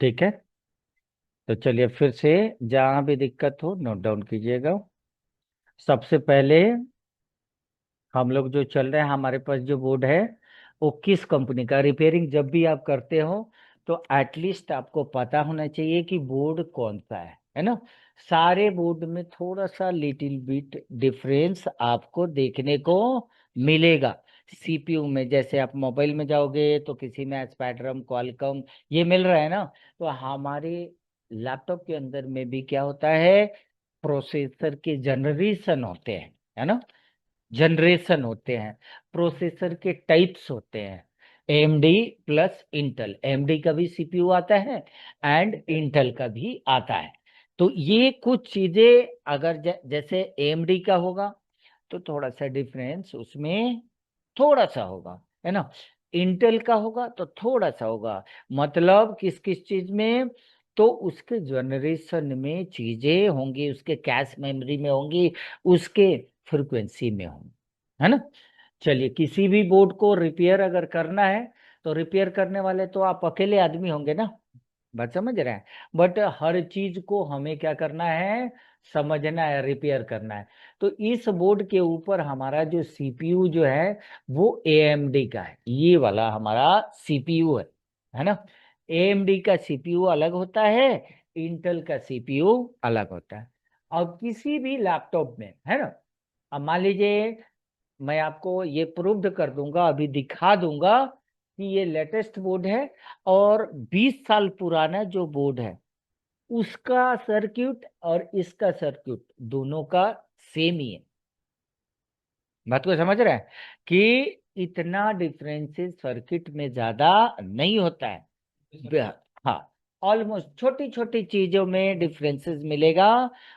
ठीक है। तो चलिए फिर से, जहां भी दिक्कत हो नोट डाउन कीजिएगा। सबसे पहले हम लोग जो चल रहे हैं, हमारे पास जो बोर्ड है वो किस कंपनी का। रिपेयरिंग जब भी आप करते हो तो एटलीस्ट आपको पता होना चाहिए कि बोर्ड कौन सा है ना। सारे बोर्ड में थोड़ा सा लिटिल बिट डिफरेंस आपको देखने को मिलेगा। सीपीयू में जैसे आप मोबाइल में जाओगे तो किसी में स्पेक्ट्रम क्वालकॉम ये मिल रहा है ना। तो हमारे लैपटॉप के अंदर में भी क्या होता है, प्रोसेसर के जनरेशन होते हैं, है ना। जनरेशन होते हैं, प्रोसेसर के टाइप्स होते हैं। एएमडी प्लस इंटेल, एएमडी का भी सीपीयू आता है एंड इंटेल का भी आता है। तो ये कुछ चीजें अगर जैसे एएमडी का होगा तो थोड़ा सा डिफरेंस उसमें थोड़ा सा होगा, है ना। इंटेल का होगा तो थोड़ा सा होगा। मतलब किस किस चीज में, तो उसके जनरेशन में चीजें होंगी, उसके कैश मेमोरी में होंगी, उसके फ्रिक्वेंसी में होंगी, है ना। चलिए, किसी भी बोर्ड को रिपेयर अगर करना है तो रिपेयर करने वाले तो आप अकेले आदमी होंगे ना, बात समझ रहे हैं। बट हर चीज को हमें क्या करना है, समझना है, रिपेयर करना है। तो इस बोर्ड के ऊपर हमारा जो सीपीयू जो है वो एएमडी का है, ये वाला हमारा सीपीयू है ना। एएमडी का सीपीयू अलग होता है, इंटेल का सीपीयू अलग होता है। अब किसी भी लैपटॉप में, है ना, अब मान लीजिए मैं आपको ये प्रूव्ड कर दूंगा, अभी दिखा दूंगा कि ये लेटेस्ट बोर्ड है और 20 साल पुराना जो बोर्ड है उसका सर्किट और इसका सर्किट दोनों का सेम ही है। बात को समझ रहे हैं कि इतना डिफरेंसेस सर्किट में ज्यादा नहीं होता है। हाँ, ऑलमोस्ट छोटी छोटी चीजों में डिफरेंसेस मिलेगा।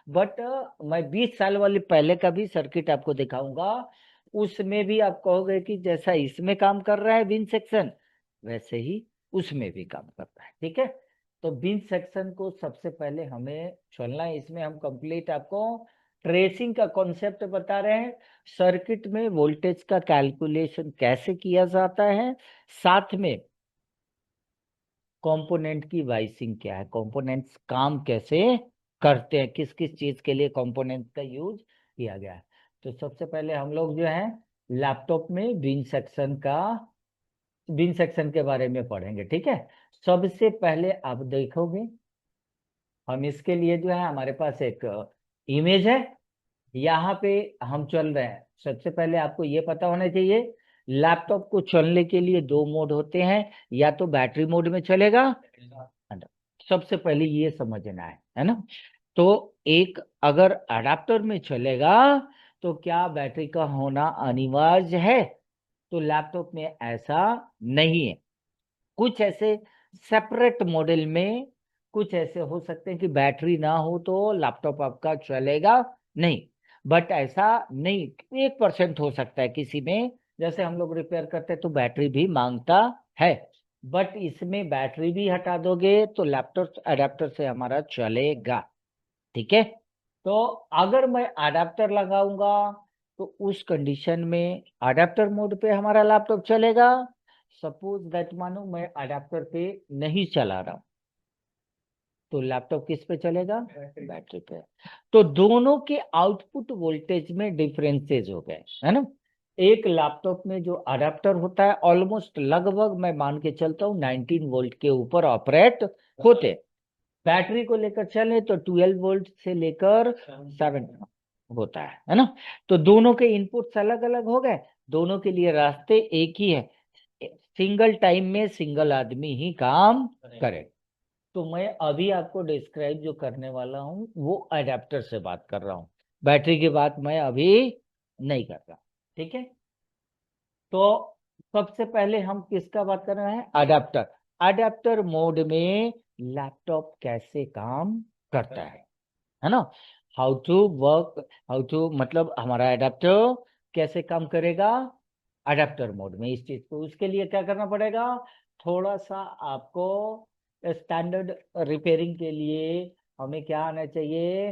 बट मैं 20 साल वाले पहले का भी सर्किट आपको दिखाऊंगा, उसमें भी आप कहोगे कि जैसा इसमें काम कर रहा है विन सेक्शन, वैसे ही उसमें भी काम करता है। ठीक है। तो विन सेक्शन को सबसे पहले हमें चलना है, इसमें हम कंप्लीट आपको ट्रेसिंग का कॉन्सेप्ट बता रहे हैं, सर्किट में वोल्टेज का कैलकुलेशन कैसे किया जाता है, साथ में कंपोनेंट की वाइसिंग क्या है, कंपोनेंट्स काम कैसे करते हैं, किस किस चीज के लिए कंपोनेंट का यूज किया गया है। तो सबसे पहले हम लोग जो है लैपटॉप में बिन सेक्शन के बारे में पढ़ेंगे। ठीक है। सबसे पहले आप देखोगे, हम इसके लिए जो है हमारे पास एक इमेज है, यहाँ पे हम चल रहे हैं। सबसे पहले आपको ये पता होना चाहिए, लैपटॉप को चलने के लिए दो मोड होते हैं, या तो बैटरी मोड में चलेगा, है ना? सबसे पहले ये समझना है ना। तो एक अगर अडाप्टर में चलेगा तो क्या बैटरी का होना अनिवार्य है, तो लैपटॉप में ऐसा नहीं है। कुछ ऐसे सेपरेट मॉडल में कुछ ऐसे हो सकते हैं कि बैटरी ना हो तो लैपटॉप आपका चलेगा नहीं। बट ऐसा नहीं, 1% हो सकता है किसी में, जैसे हम लोग रिपेयर करते हैं तो बैटरी भी मांगता है। बट इसमें बैटरी भी हटा दोगे तो लैपटॉप अडेप्टर से हमारा चलेगा। ठीक है। तो अगर मैं अडेप्टर लगाऊंगा तो उस कंडीशन में अडेप्टर मोड पे हमारा लैपटॉप चलेगा। सपोज दैट मानो मैं अडेप्टर पे नहीं चला रहा हूं तो लैपटॉप किस पे चलेगा, बैटरी पे। तो दोनों के आउटपुट वोल्टेज में डिफरेंसेस हो गए, है ना। एक लैपटॉप में जो अडेप्टर होता है ऑलमोस्ट लगभग मैं मान के चलता हूँ 19 वोल्ट के ऊपर ऑपरेट होते। बैटरी को लेकर चले तो 12 वोल्ट से लेकर 7 होता है ना। तो दोनों के इनपुट्स अलग अलग हो गए, दोनों के लिए रास्ते एक ही है, सिंगल टाइम में सिंगल आदमी ही काम करे। तो मैं अभी आपको डिस्क्राइब जो करने वाला हूँ वो अडेप्टर से बात कर रहा हूँ, बैटरी की बात मैं अभी नहीं कर रहा। ठीक है। तो सबसे पहले हम किसका बात कर रहे हैं, अडेप्टर। अडेप्टर मोड में लैपटॉप कैसे काम करता है ना। How to work, how to मतलब हमारा अडेप्टर कैसे काम करेगा अडेप्टर मोड में, इस चीज को उसके लिए क्या करना पड़ेगा, थोड़ा सा आपको स्टैंडर्ड रिपेयरिंग के लिए हमें क्या आना चाहिए,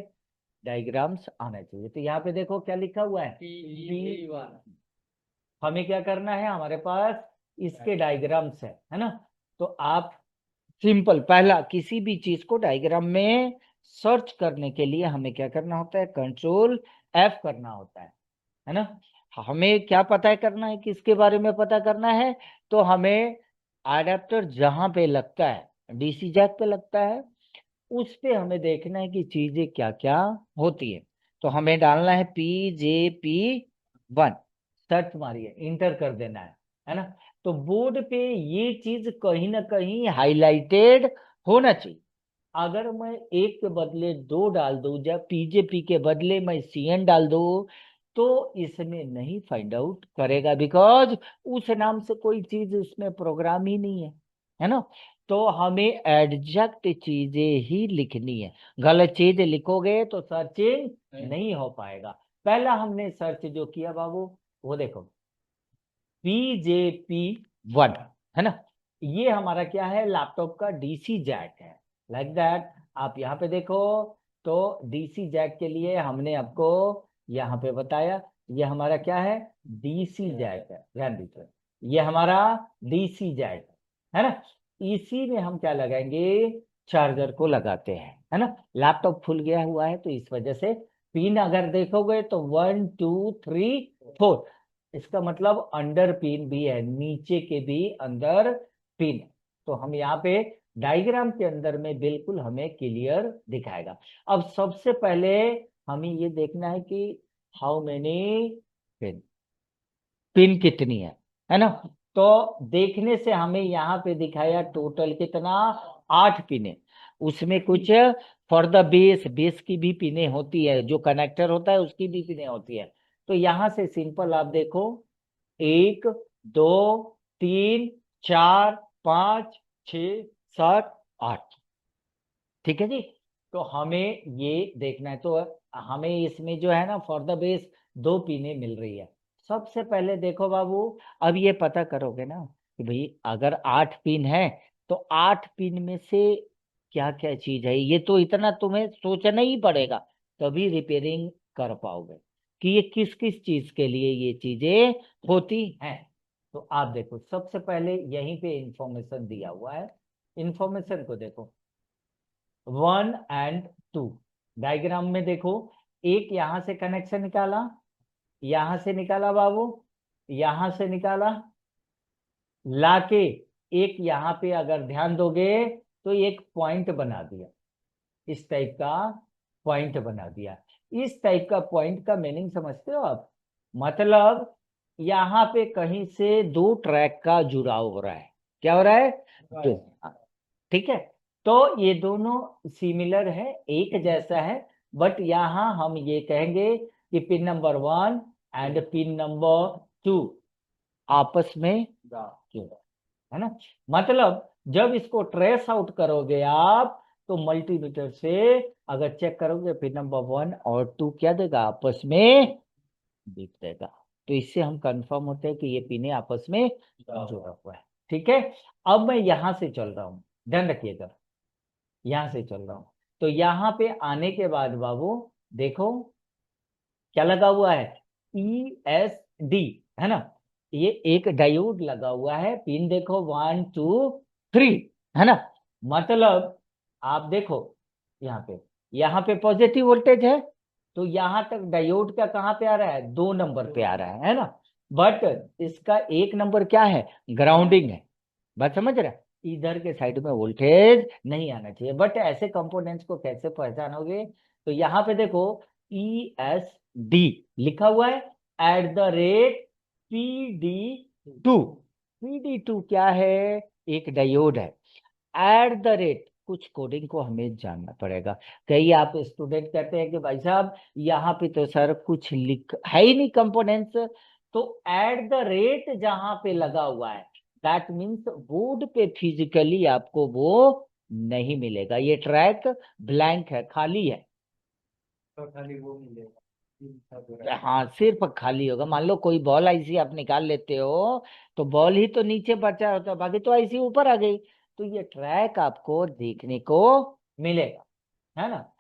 डायग्राम्स आना चाहिए। तो यहाँ पे देखो क्या लिखा हुआ है, हमें क्या करना है, हमारे पास इसके डायग्राम्स है ना। तो आप सिंपल, पहला किसी भी चीज को डायग्राम में सर्च करने के लिए हमें क्या करना होता है, कंट्रोल F करना होता है ना। हमें क्या पता करना है, किसके बारे में पता करना है, तो हमें अडेप्टर जहां पे लगता है, डीसी जैक पे लगता है, उस पे हमें देखना है कि चीजें क्या क्या होती है। तो हमें डालना है PJP1, सर्च मारिए, इंटर कर देना है ना। तो बोर्ड पे ये चीज कहीं ना कहीं हाईलाइटेड होना चाहिए। अगर मैं एक के बदले दो डाल दूं, या PJP के बदले मैं CN डाल दूं, तो इसमें नहीं फाइंड आउट करेगा, बिकॉज उस नाम से कोई चीज उसमें प्रोग्राम ही नहीं है ना। तो हमें एडजैक्ट चीजें ही लिखनी है, गलत चीज लिखोगे तो सर्चिंग नहीं हो पाएगा। पहला हमने सर्च जो किया बाबू, वो देखो PJP1, है ना। ये हमारा क्या है, लैपटॉप का डीसी जैक है, लाइक दैट। आप यहाँ पे देखो, तो डीसी जैक के लिए हमने आपको यहाँ पे बताया, ये हमारा क्या है, डीसी जैक है, ध्यान दीजिए, ये हमारा डीसी जैक है ना। इसी में हम क्या लगाएंगे, चार्जर को लगाते हैं, है ना। लैपटॉप फुल गया हुआ है, तो इस वजह से पिन अगर देखोगे तो 1 2 3 4, इसका मतलब अंडर पिन भी है, नीचे के भी अंदर पिन है। तो हम यहाँ पे डायग्राम के अंदर में बिल्कुल हमें क्लियर दिखाएगा। अब सबसे पहले हमें ये देखना है कि हाउ मेनी पिन, पिन कितनी है ना। तो देखने से हमें यहाँ पे दिखाया टोटल कितना, 8 पिने। उसमें कुछ फॉर द बेस, बेस की भी पिने होती है, जो कनेक्टर होता है उसकी भी पिने होती है। तो यहाँ से सिंपल आप देखो, 1 2 3 4 5 6 7 8, ठीक है जी। तो हमें ये देखना है, तो हमें इसमें जो है ना फॉर द बेस 2 पिने मिल रही है। सबसे पहले देखो बाबू, अब ये पता करोगे ना कि भाई अगर 8 पिन है, तो 8 पिन में से क्या क्या चीज है, ये तो इतना तुम्हें सोचना ही पड़ेगा, तभी रिपेयरिंग कर पाओगे कि ये किस किस चीज के लिए ये चीजें होती हैं। तो आप देखो, सबसे पहले यहीं पे इंफॉर्मेशन दिया हुआ है, इंफॉर्मेशन को देखो, 1 और 2, डायग्राम में देखो, एक यहां से कनेक्शन निकाला, यहां से निकाला बाबू, यहां से निकाला, लाके एक यहाँ पे अगर ध्यान दोगे तो एक पॉइंट बना दिया, इस टाइप का पॉइंट बना दिया। इस टाइप का पॉइंट का मीनिंग समझते हो आप, मतलब यहाँ पे कहीं से 2 ट्रैक का जुड़ाव हो रहा है, क्या हो रहा है, दो, ठीक है। तो ये दोनों सिमिलर है, एक जैसा है, बट यहाँ हम ये कहेंगे कि pin number 1 and pin number 2 आपस में जुड़ा है ना। मतलब जब इसको ट्रेस आउट करोगे आप, तो मल्टीमीटर से अगर चेक करोगे, पिन नंबर 1 और 2 क्या देगा, आपस में दिख देगा। तो इससे हम कंफर्म होते हैं कि ये पिने आपस में जुड़ा हुआ है, ठीक है। अब मैं यहां से चल रहा हूं, ध्यान रखिएगा, यहां से चल रहा हूं। तो यहां पे आने के बाद बाबू देखो क्या लगा हुआ है, ESD, है ना। ये एक डायोड लगा हुआ है, पिन देखो 1 2 3, है ना। मतलब आप देखो यहाँ पे पॉजिटिव वोल्टेज है, तो यहां तक डायोड का कहाँ पे आ रहा है, 2 नंबर पे आ रहा है ना। बट इसका 1 नंबर क्या है, ग्राउंडिंग है। बात समझ रहे हैं? इधर के साइड में वोल्टेज नहीं आना चाहिए। बट ऐसे कंपोनेंट्स को कैसे पहचानोगे, तो यहाँ पे देखो ESD लिखा हुआ है, @ PD2। PD2 क्या है, एक डायोड है। कुछ कोडिंग को हमें जानना पड़ेगा। कई आप स्टूडेंट कहते हैं कि भाई साहब यहाँ पे तो सर कुछ लिख है ही नहीं कंपोनेंट्स, तो जहां पे लगा हुआ है, दैट मीन्स बोर्ड पे फिजिकली आपको वो नहीं मिलेगा, ये ट्रैक ब्लैंक है, खाली है। तो खाली वो मिलेगा। हाँ, सिर्फ खाली होगा। मान लो कोई बॉल आईसी आप निकाल लेते हो, तो बॉल ही तो नीचे बचा होता है, बाकी तो आईसी ऊपर आ गई। तो ये ट्रैक आपको देखने को मिलेगा, है ना।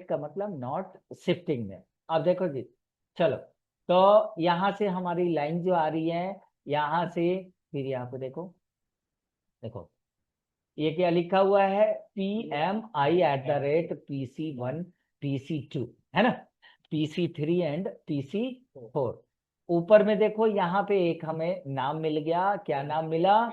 का मतलब नॉट शिफ्टिंग में। अब देखो जी, चलो, तो यहां से हमारी लाइन जो आ रही है, यहां से फिर यहाँ पे देखो, देखो ये क्या लिखा हुआ है, PMI@PC1 PC2, है ना, PC3 एंड PC4। ऊपर में देखो यहाँ पे एक हमें नाम मिल गया, क्या नाम मिला,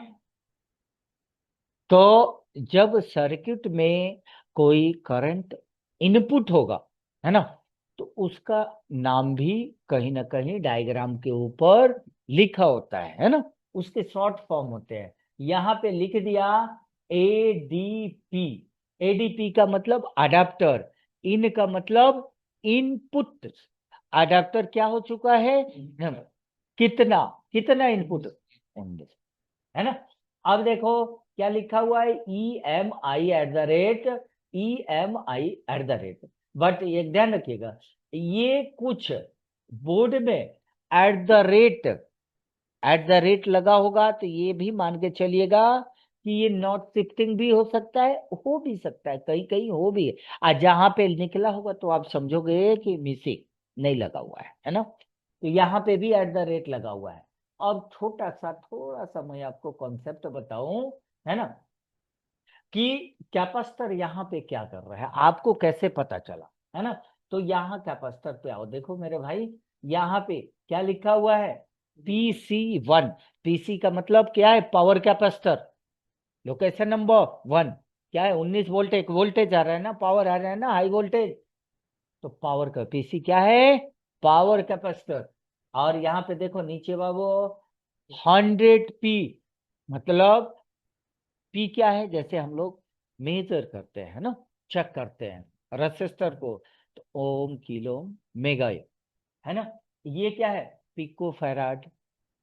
तो जब सर्किट में कोई करंट इनपुट होगा, है ना, तो उसका नाम भी कहीं ना कहीं डायग्राम के ऊपर लिखा होता है ना, उसके शॉर्ट फॉर्म होते हैं। यहाँ पे लिख दिया एडीपी। एडीपी का मतलब अडाप्टर, इन का मतलब इनपुट। अडाप्टर क्या हो चुका है, कितना कितना इनपुट, है ना। अब देखो क्या लिखा हुआ है, EMI@EMI@, बट एक ध्यान रखिएगा, ये कुछ बोर्ड में एट द रेट लगा होगा, तो ये भी मान के चलिएगा कि ये नॉट शिफ्टिंग भी हो सकता है, हो भी सकता है, कहीं कहीं हो भी है। और जहां पे निकला होगा तो आप समझोगे कि मिसिंग नहीं लगा हुआ है ना, तो यहाँ पे भी एट द रेट लगा हुआ है। अब थोड़ा सा मैं आपको कॉन्सेप्ट बताऊं, है ना, कि कैपेसिटर यहाँ पे क्या कर रहा है, आपको कैसे पता चला, है ना। तो यहाँ कैपेसिटर पे आओ, देखो मेरे भाई, यहाँ पे क्या लिखा हुआ है, PC1। पीसी का मतलब क्या है, पावर कैपेसिटर। लोकेशन नंबर 1 क्या है, 19 वोल्ट, एक वोल्टेज आ रहा है ना, पावर आ रहा है ना, हाई वोल्टेज। तो पावर का पीसी क्या है, पावर कैपेसिटर। और यहाँ पे देखो नीचे बाबू 100p, मतलब पी क्या है, जैसे हम लोग मेजर करते हैं ना, चेक करते हैं रेसिस्टर को, तो ओम, किलो, मेगा, है ना। ये क्या है, pico farad,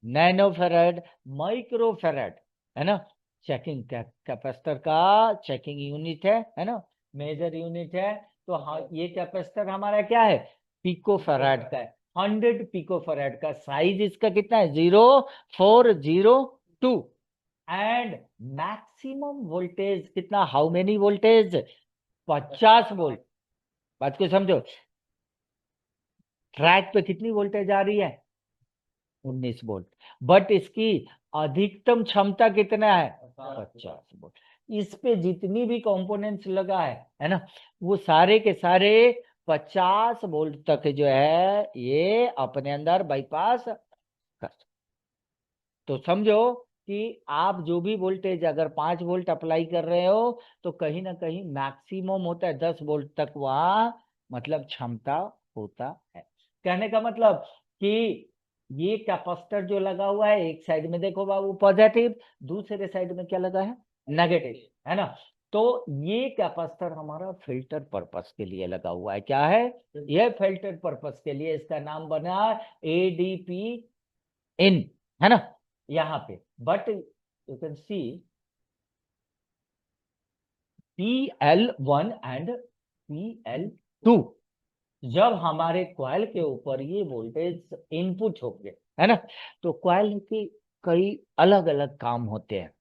nano farad, micro farad, है ना। चेकिंग कैपेसिटर का चेकिंग यूनिट है ना, मेजर यूनिट है। तो हाँ, ये कैपेसिटर हमारा क्या है, पिको फैराड का है। 100 पिको फैराड का, साइज इसका कितना है, 0.402। एंड मैक्सिमम वोल्टेज कितना, हाउ मेनी वोल्टेज, 50 वोल्ट। बात को समझो, ट्रैक पे कितनी वोल्टेज आ रही है, 19 वोल्ट, बट इसकी अधिकतम क्षमता कितना है, 50 वोल्ट। इस पे जितनी भी कंपोनेंट्स लगा है ना, वो सारे के सारे 50 वोल्ट तक जो है ये अपने अंदर बाईपास कर। तो समझो कि आप जो भी वोल्टेज अगर 5 वोल्ट अप्लाई कर रहे हो, तो कहीं ना कहीं मैक्सिमम होता है 10 वोल्ट तक वहां, मतलब क्षमता होता है। कहने का मतलब कि ये कैपेसिटर जो लगा हुआ है, एक साइड में देखो बाबू पॉजिटिव, दूसरे साइड में क्या लगा है, नेगेटिव, है ना। तो ये कैपेसिटर हमारा फिल्टर पर्पस के लिए लगा हुआ है, क्या है, ये फिल्टर पर्पस के लिए, इसका नाम बना एडीपी इन, है ना, यहाँ पे। But you can see PL1 and PL2, जब हमारे कॉइल के ऊपर ये वोल्टेज इनपुट हो गए, है ना, तो कॉइल के कई अलग अलग काम होते हैं।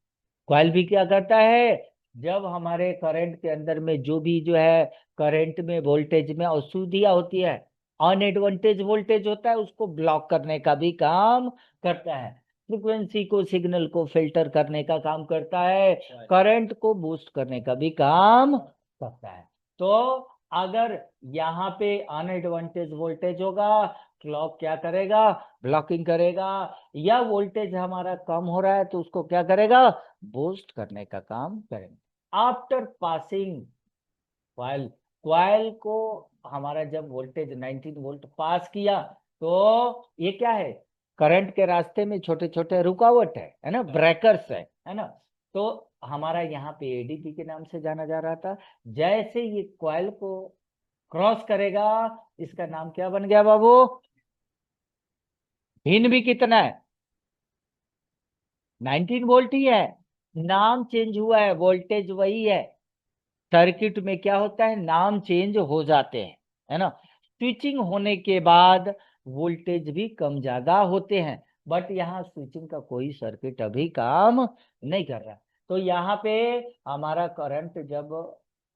कॉइल भी क्या करता है, जब हमारे करंट के अंदर में जो भी जो है करंट में वोल्टेज में अशुद्धियां होती है, अनएडवांटेज वोल्टेज होता है, उसको ब्लॉक करने का भी काम करता है। फ्रीक्वेंसी को, सिग्नल को फिल्टर करने का काम करता है, करंट को बूस्ट करने का भी काम करता है। तो अगर यहाँ पे अनएडवांटेज वोल्टेज होगा, क्लॉक क्या करेगा, ब्लॉकिंग करेगा, या वोल्टेज हमारा कम हो रहा है तो उसको क्या करेगा, बूस्ट करने का काम करेंगे। आफ्टर पासिंग क्वाइल, क्वाइल को हमारा जब वोल्टेज 19 वोल्ट पास किया, तो ये क्या है, करंट के रास्ते में छोटे छोटे रुकावट है ना, ब्रेकर्स है ना। तो हमारा यहाँ पे एडीपी के नाम से जाना जा रहा था। जैसे ये क्वाइल को क्रॉस करेगा, इसका नाम क्या बन गया बाबू, भिन्न भी कितना है, 19 वोल्ट ही है, नाम चेंज हुआ है, वोल्टेज वही है। सर्किट में क्या होता है, नाम चेंज हो जाते हैं, है ना। स्विचिंग होने के बाद वोल्टेज भी कम ज्यादा होते हैं, बट यहाँ स्विचिंग का कोई सर्किट अभी काम नहीं कर रहा। तो यहाँ पे हमारा करंट जब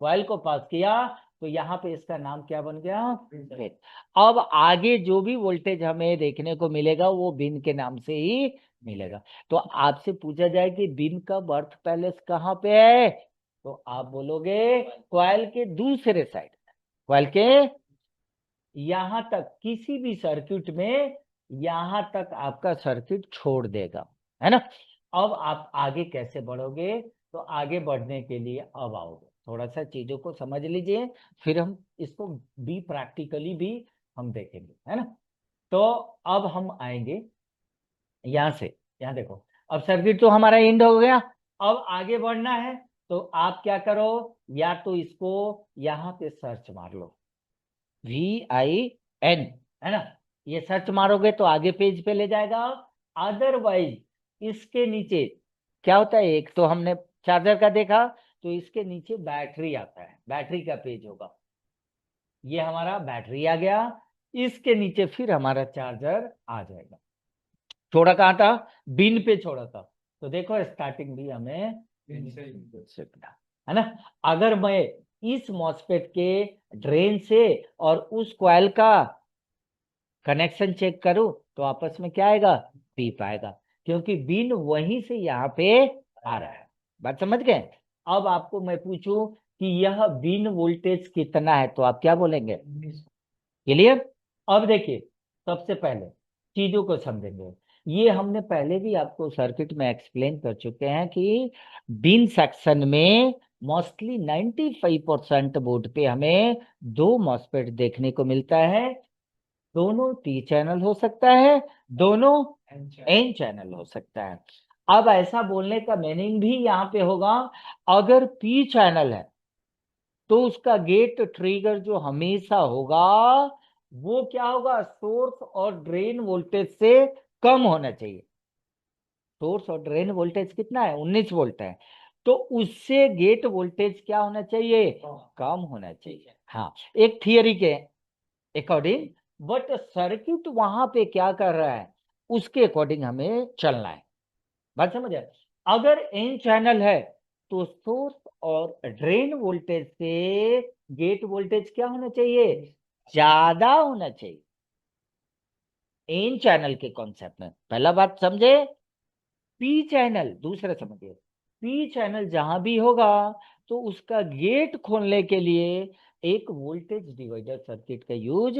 कॉइल को पास किया, तो यहाँ पे इसका नाम क्या बन गया, बिन। अब आगे जो भी वोल्टेज हमें देखने को मिलेगा वो बिन के नाम से ही मिलेगा। तो आपसे पूछा जाए कि बिन का बर्थ पैलेस कहाँ पे है, तो आप बोलोगे कॉइल के दूसरे साइड, कॉइल के यहां तक, किसी भी सर्किट में यहां तक आपका सर्किट छोड़ देगा, है ना। अब आप आगे कैसे बढ़ोगे, तो आगे बढ़ने के लिए अब आओगे, थोड़ा सा चीजों को समझ लीजिए, फिर हम इसको भी प्रैक्टिकली भी हम देखेंगे, है ना। तो अब हम आएंगे यहां से, यहां देखो, अब सर्किट तो हमारा एंड हो गया, अब आगे बढ़ना है, तो आप क्या करो, या तो इसको यहां पे सर्च मार लो, VIN, है ना, ये सर्च मारोगे तो आगे पेज पे ले जाएगा। अदरवाइज इसके नीचे क्या होता है, एक तो हमने चार्जर का देखा, तो इसके नीचे बैटरी आता है, बैटरी का पेज होगा, ये हमारा बैटरी आ गया, इसके नीचे फिर हमारा चार्जर आ जाएगा। छोड़ा कहाँ था, बिन पे छोड़ा था, तो देखो स्टार्टिंग भी हमें से मिला, है ना। अगर मैं इस मॉसफेट के ड्रेन से और उस कॉइल का कनेक्शन चेक करूं, तो आपस में क्या आएगा, पी पाएगा, क्योंकि बिन वहीं से यहाँ पे आ रहा है। बात समझ गए। अब आपको मैं पूछूं कि यह बिन वोल्टेज कितना है, तो आप क्या बोलेंगे, क्लियर। अब देखिए, सबसे पहले चीजों को समझेंगे, ये हमने पहले भी आपको सर्किट में एक्सप्लेन कर चुके हैं कि बिन सेक्शन में मोस्टली 95% बोर्ड पे हमें दो मॉसफेट देखने को मिलता है, दोनों पी चैनल हो सकता है, दोनों एन चैनल हो सकता है। अब ऐसा बोलने का मीनिंग भी यहाँ पे होगा, अगर पी चैनल है तो उसका गेट ट्रिगर जो हमेशा होगा वो क्या होगा, सोर्स और ड्रेन वोल्टेज से कम होना चाहिए। सोर्स और ड्रेन वोल्टेज कितना है, 19 वोल्ट है, तो उससे गेट वोल्टेज क्या होना चाहिए, कम होना चाहिए। हाँ, एक थियरी के अकॉर्डिंग, बट सर्किट वहां पे क्या कर रहा है उसके अकॉर्डिंग हमें चलना है। बात समझ आए। अगर एन चैनल है तो सोर्स और ड्रेन वोल्टेज से गेट वोल्टेज क्या होना चाहिए, ज्यादा होना चाहिए। एन चैनल के कॉन्सेप्ट में पहला बात समझे, पी चैनल दूसरा समझिए, पी चैनल जहां भी होगा तो उसका गेट खोलने के लिए एक वोल्टेज डिवाइडर सर्किट का यूज,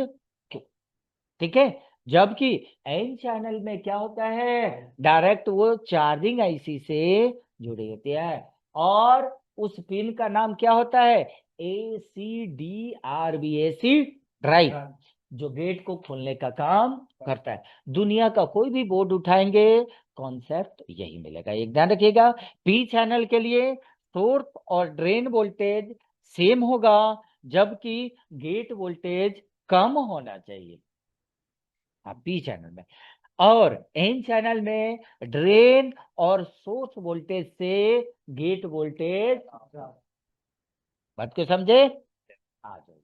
ठीक है। जबकि एन चैनल में क्या होता है, डायरेक्ट वो चार्जिंग आईसी से जुड़े होते हैं, और उस पिन का नाम क्या होता है, ACDRBAC ड्राइव, जो गेट को खोलने का काम करता है। दुनिया का कोई भी बोर्ड उठाएंगे कॉन्सेप्ट यही मिलेगा, एक ध्यान रखिएगा, पी चैनल के लिए सोर्स और ड्रेन वोल्टेज सेम होगा, जबकि गेट वोल्टेज कम होना चाहिए, हाँ, पी चैनल में। और एन चैनल में ड्रेन और सोर्स वोल्टेज से गेट वोल्टेज, बात को समझे, आ जाए।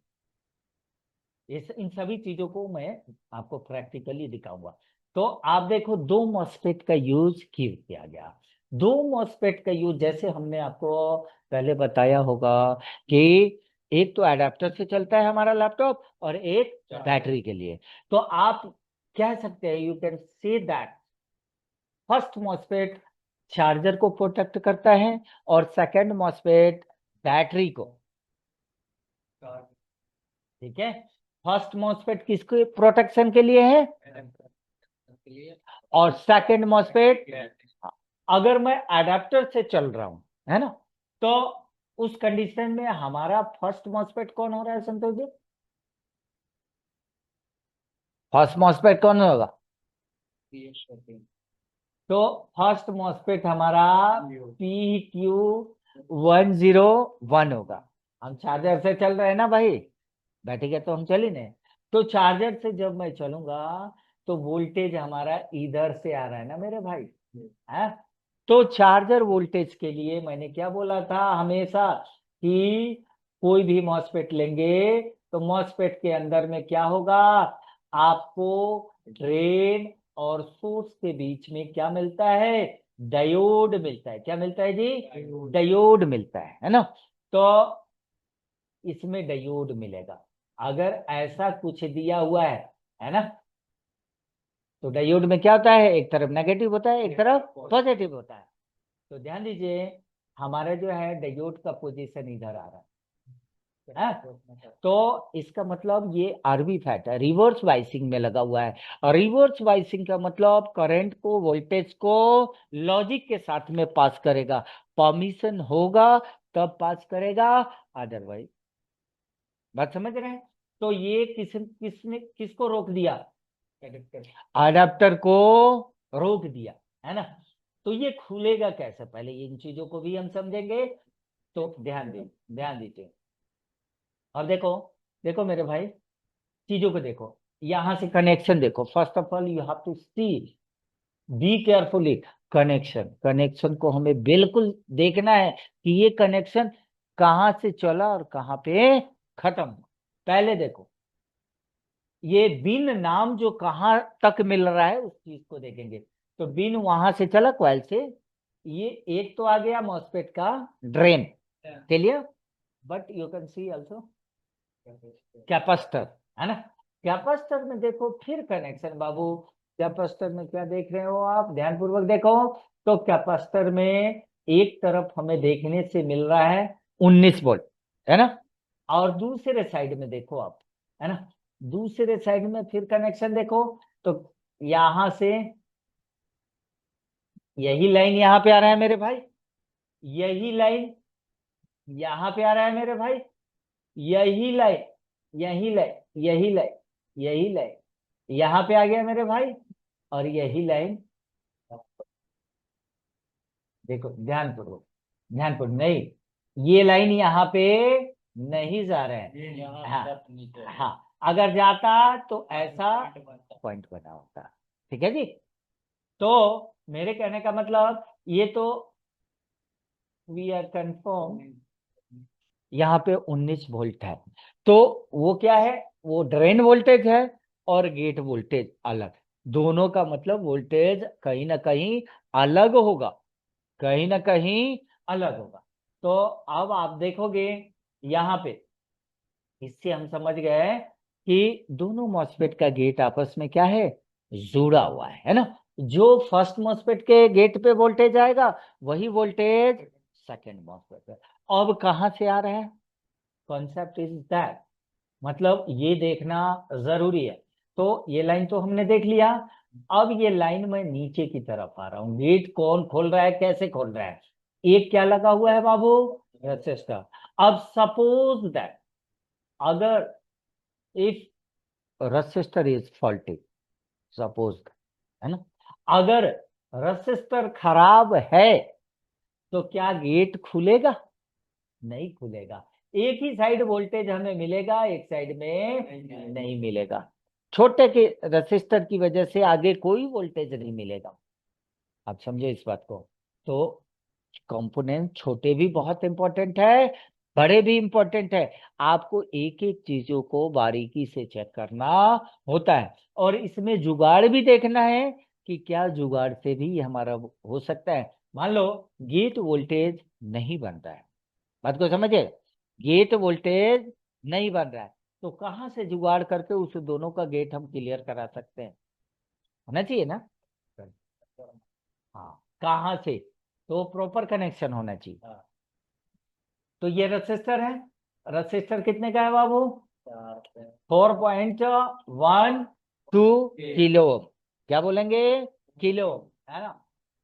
इस इन सभी चीजों को मैं आपको प्रैक्टिकली दिखाऊंगा। तो आप देखो, दो मॉसफेट का यूज क्यों किया गया, दो मॉसफेट का यूज जैसे हमने आपको पहले बताया होगा कि एक तो एडाप्टर से चलता है हमारा लैपटॉप और एक बैटरी के लिए, तो आप कह सकते हैं, you can say that first MOSFET charger को प्रोटेक्ट करता है और सेकंड मॉसफेट बैटरी को, ठीक है। फर्स्ट मॉसफेट किसके प्रोटेक्शन के लिए है, और सेकंड मॉसफेट, अगर मैं अडेप्टर से चल रहा हूं, है ना, तो उस कंडीशन में हमारा फर्स्ट मॉसफेट कौन हो रहा है संतोष जी, फर्स्ट मॉसफेट कौन होगा, तो फर्स्ट मॉसफेट हमारा PQ101 होगा। हम चार्जर से चल रहे हैं ना भाई, बैठेगा तो हम चल ही नहीं, तो चार्जर से जब मैं चलूंगा तो वोल्टेज हमारा इधर से आ रहा है ना मेरे भाई, है। तो चार्जर वोल्टेज के लिए मैंने क्या बोला था हमेशा, कि कोई भी मॉसफेट लेंगे तो मॉसफेट के अंदर में क्या होगा, आपको ड्रेन और सोर्स के बीच में क्या मिलता है, डायोड मिलता है, क्या मिलता है जी, डायोड मिलता है ना। तो इसमें डायोड मिलेगा। अगर ऐसा कुछ दिया हुआ है ना, तो डायोड में क्या होता है, एक तरफ नेगेटिव होता है, एक तरफ पॉजिटिव होता है। तो ध्यान दीजिए, हमारा जो है डायोड का पोजीशन इधर आ रहा है, तो इसका मतलब ये आरवी फैट है, रिवर्स बाइसिंग में लगा हुआ है। और रिवर्स बाइसिंग का मतलब करंट को, वोल्टेज को लॉजिक के साथ में पास करेगा। परमिशन होगा तब पास करेगा, अदरवाइज। बात समझ रहे हैं? तो ये किसने किसको रोक दिया, अडेप्टर को रोक दिया, है ना। तो ये खुलेगा कैसे, पहले इन चीजों को भी हम समझेंगे। तो ध्यान दीजिए। और देखो, देखो मेरे भाई, चीजों को देखो, यहां से कनेक्शन देखो। First of all you have to see, be carefully. Connection connection को हमें बिल्कुल देखना है कि ये कनेक्शन कहां से चला और कहां पे खत्म हुआ। पहले देखो, ये बिन नाम जो कहां तक मिल रहा है उस चीज को देखेंगे। तो बिन वहां से चला कॉइल से, ये एक तो आ गया मॉसफेट का drain, clear. But you can see also capacitor, है ना। कैपेसिटर में देखो फिर कनेक्शन बाबू। कैपेसिटर में क्या देख रहे हो आप, ध्यानपूर्वक देखो। तो कैपेसिटर में एक तरफ हमें देखने से मिल रहा है 19 वोल्ट, है ना। और दूसरे साइड में देखो आप, है ना, दूसरे साइड में फिर कनेक्शन देखो। तो यहां से यही लाइन यहां पे आ रहा है मेरे भाई, यही लाइन यहां पे आ रहा है मेरे भाई, यही लाइन, यही लाइन, यही लाइन, यही लाइन यहां पे आ गया मेरे भाई। और यही लाइन, देखो ध्यानपूर्वक, ध्यानपूर्वक, नहीं, ये लाइन यहाँ पे नहीं जा रहे हैं। हाँ हाँ, अगर जाता तो ऐसा पॉइंट बना होता। ठीक है जी। तो मेरे कहने का मतलब, ये तो वी आर कंफर्म, यहाँ पे 19 वोल्ट है। तो वो क्या है, वो ड्रेन वोल्टेज है और गेट वोल्टेज अलग। दोनों का मतलब वोल्टेज कहीं ना कहीं अलग होगा, कहीं ना कहीं अलग होगा। तो अब आप देखोगे यहाँ पे, इससे हम समझ गए कि दोनों मॉसफेट का गेट आपस में क्या है, जुड़ा हुआ है ना। जो फर्स्ट मॉसफेट के गेट पे वोल्टेज आएगा, वही वोल्टेज सेकंड मॉसफेट पे। अब कहाँ से आ रहा है, कॉन्सेप्ट इज दैट, मतलब ये देखना जरूरी है। तो ये लाइन तो हमने देख लिया। अब ये लाइन में नीचे की तरफ आ रहा हूं, गेट कौन खोल रहा है, कैसे खोल रहा है। एक क्या लगा हुआ है बाबू, रेसिस्टर। अब सपोज दैट, अगर if resistor is faulty, suppose, है ना, अगर रेसिस्टर खराब है तो क्या गेट खुलेगा, नहीं खुलेगा। एक ही साइड वोल्टेज हमें मिलेगा, एक साइड में नहीं मिलेगा। छोटे के रेसिस्टर की वजह से आगे कोई वोल्टेज नहीं मिलेगा। आप समझे इस बात को। तो कंपोनेंट छोटे भी बहुत इंपॉर्टेंट है, बड़े भी इंपॉर्टेंट है। आपको एक एक चीजों को बारीकी से चेक करना होता है। और इसमें जुगाड़ भी देखना है कि क्या जुगाड़ से भी हमारा हो सकता है। मान लो गेट वोल्टेज नहीं बन रहा है, बात को समझे, गेट वोल्टेज नहीं बन रहा है, तो कहाँ से जुगाड़ करके उस दोनों का गेट हम क्लियर करा सकते हैं, होना चाहिए ना। हाँ, कहाँ से, तो प्रॉपर कनेक्शन होना चाहिए। तो ये रजिस्टर है, रजिस्टर कितने का है बाबू, 4.12 किलो। क्या बोलेंगे, किलो, है ना।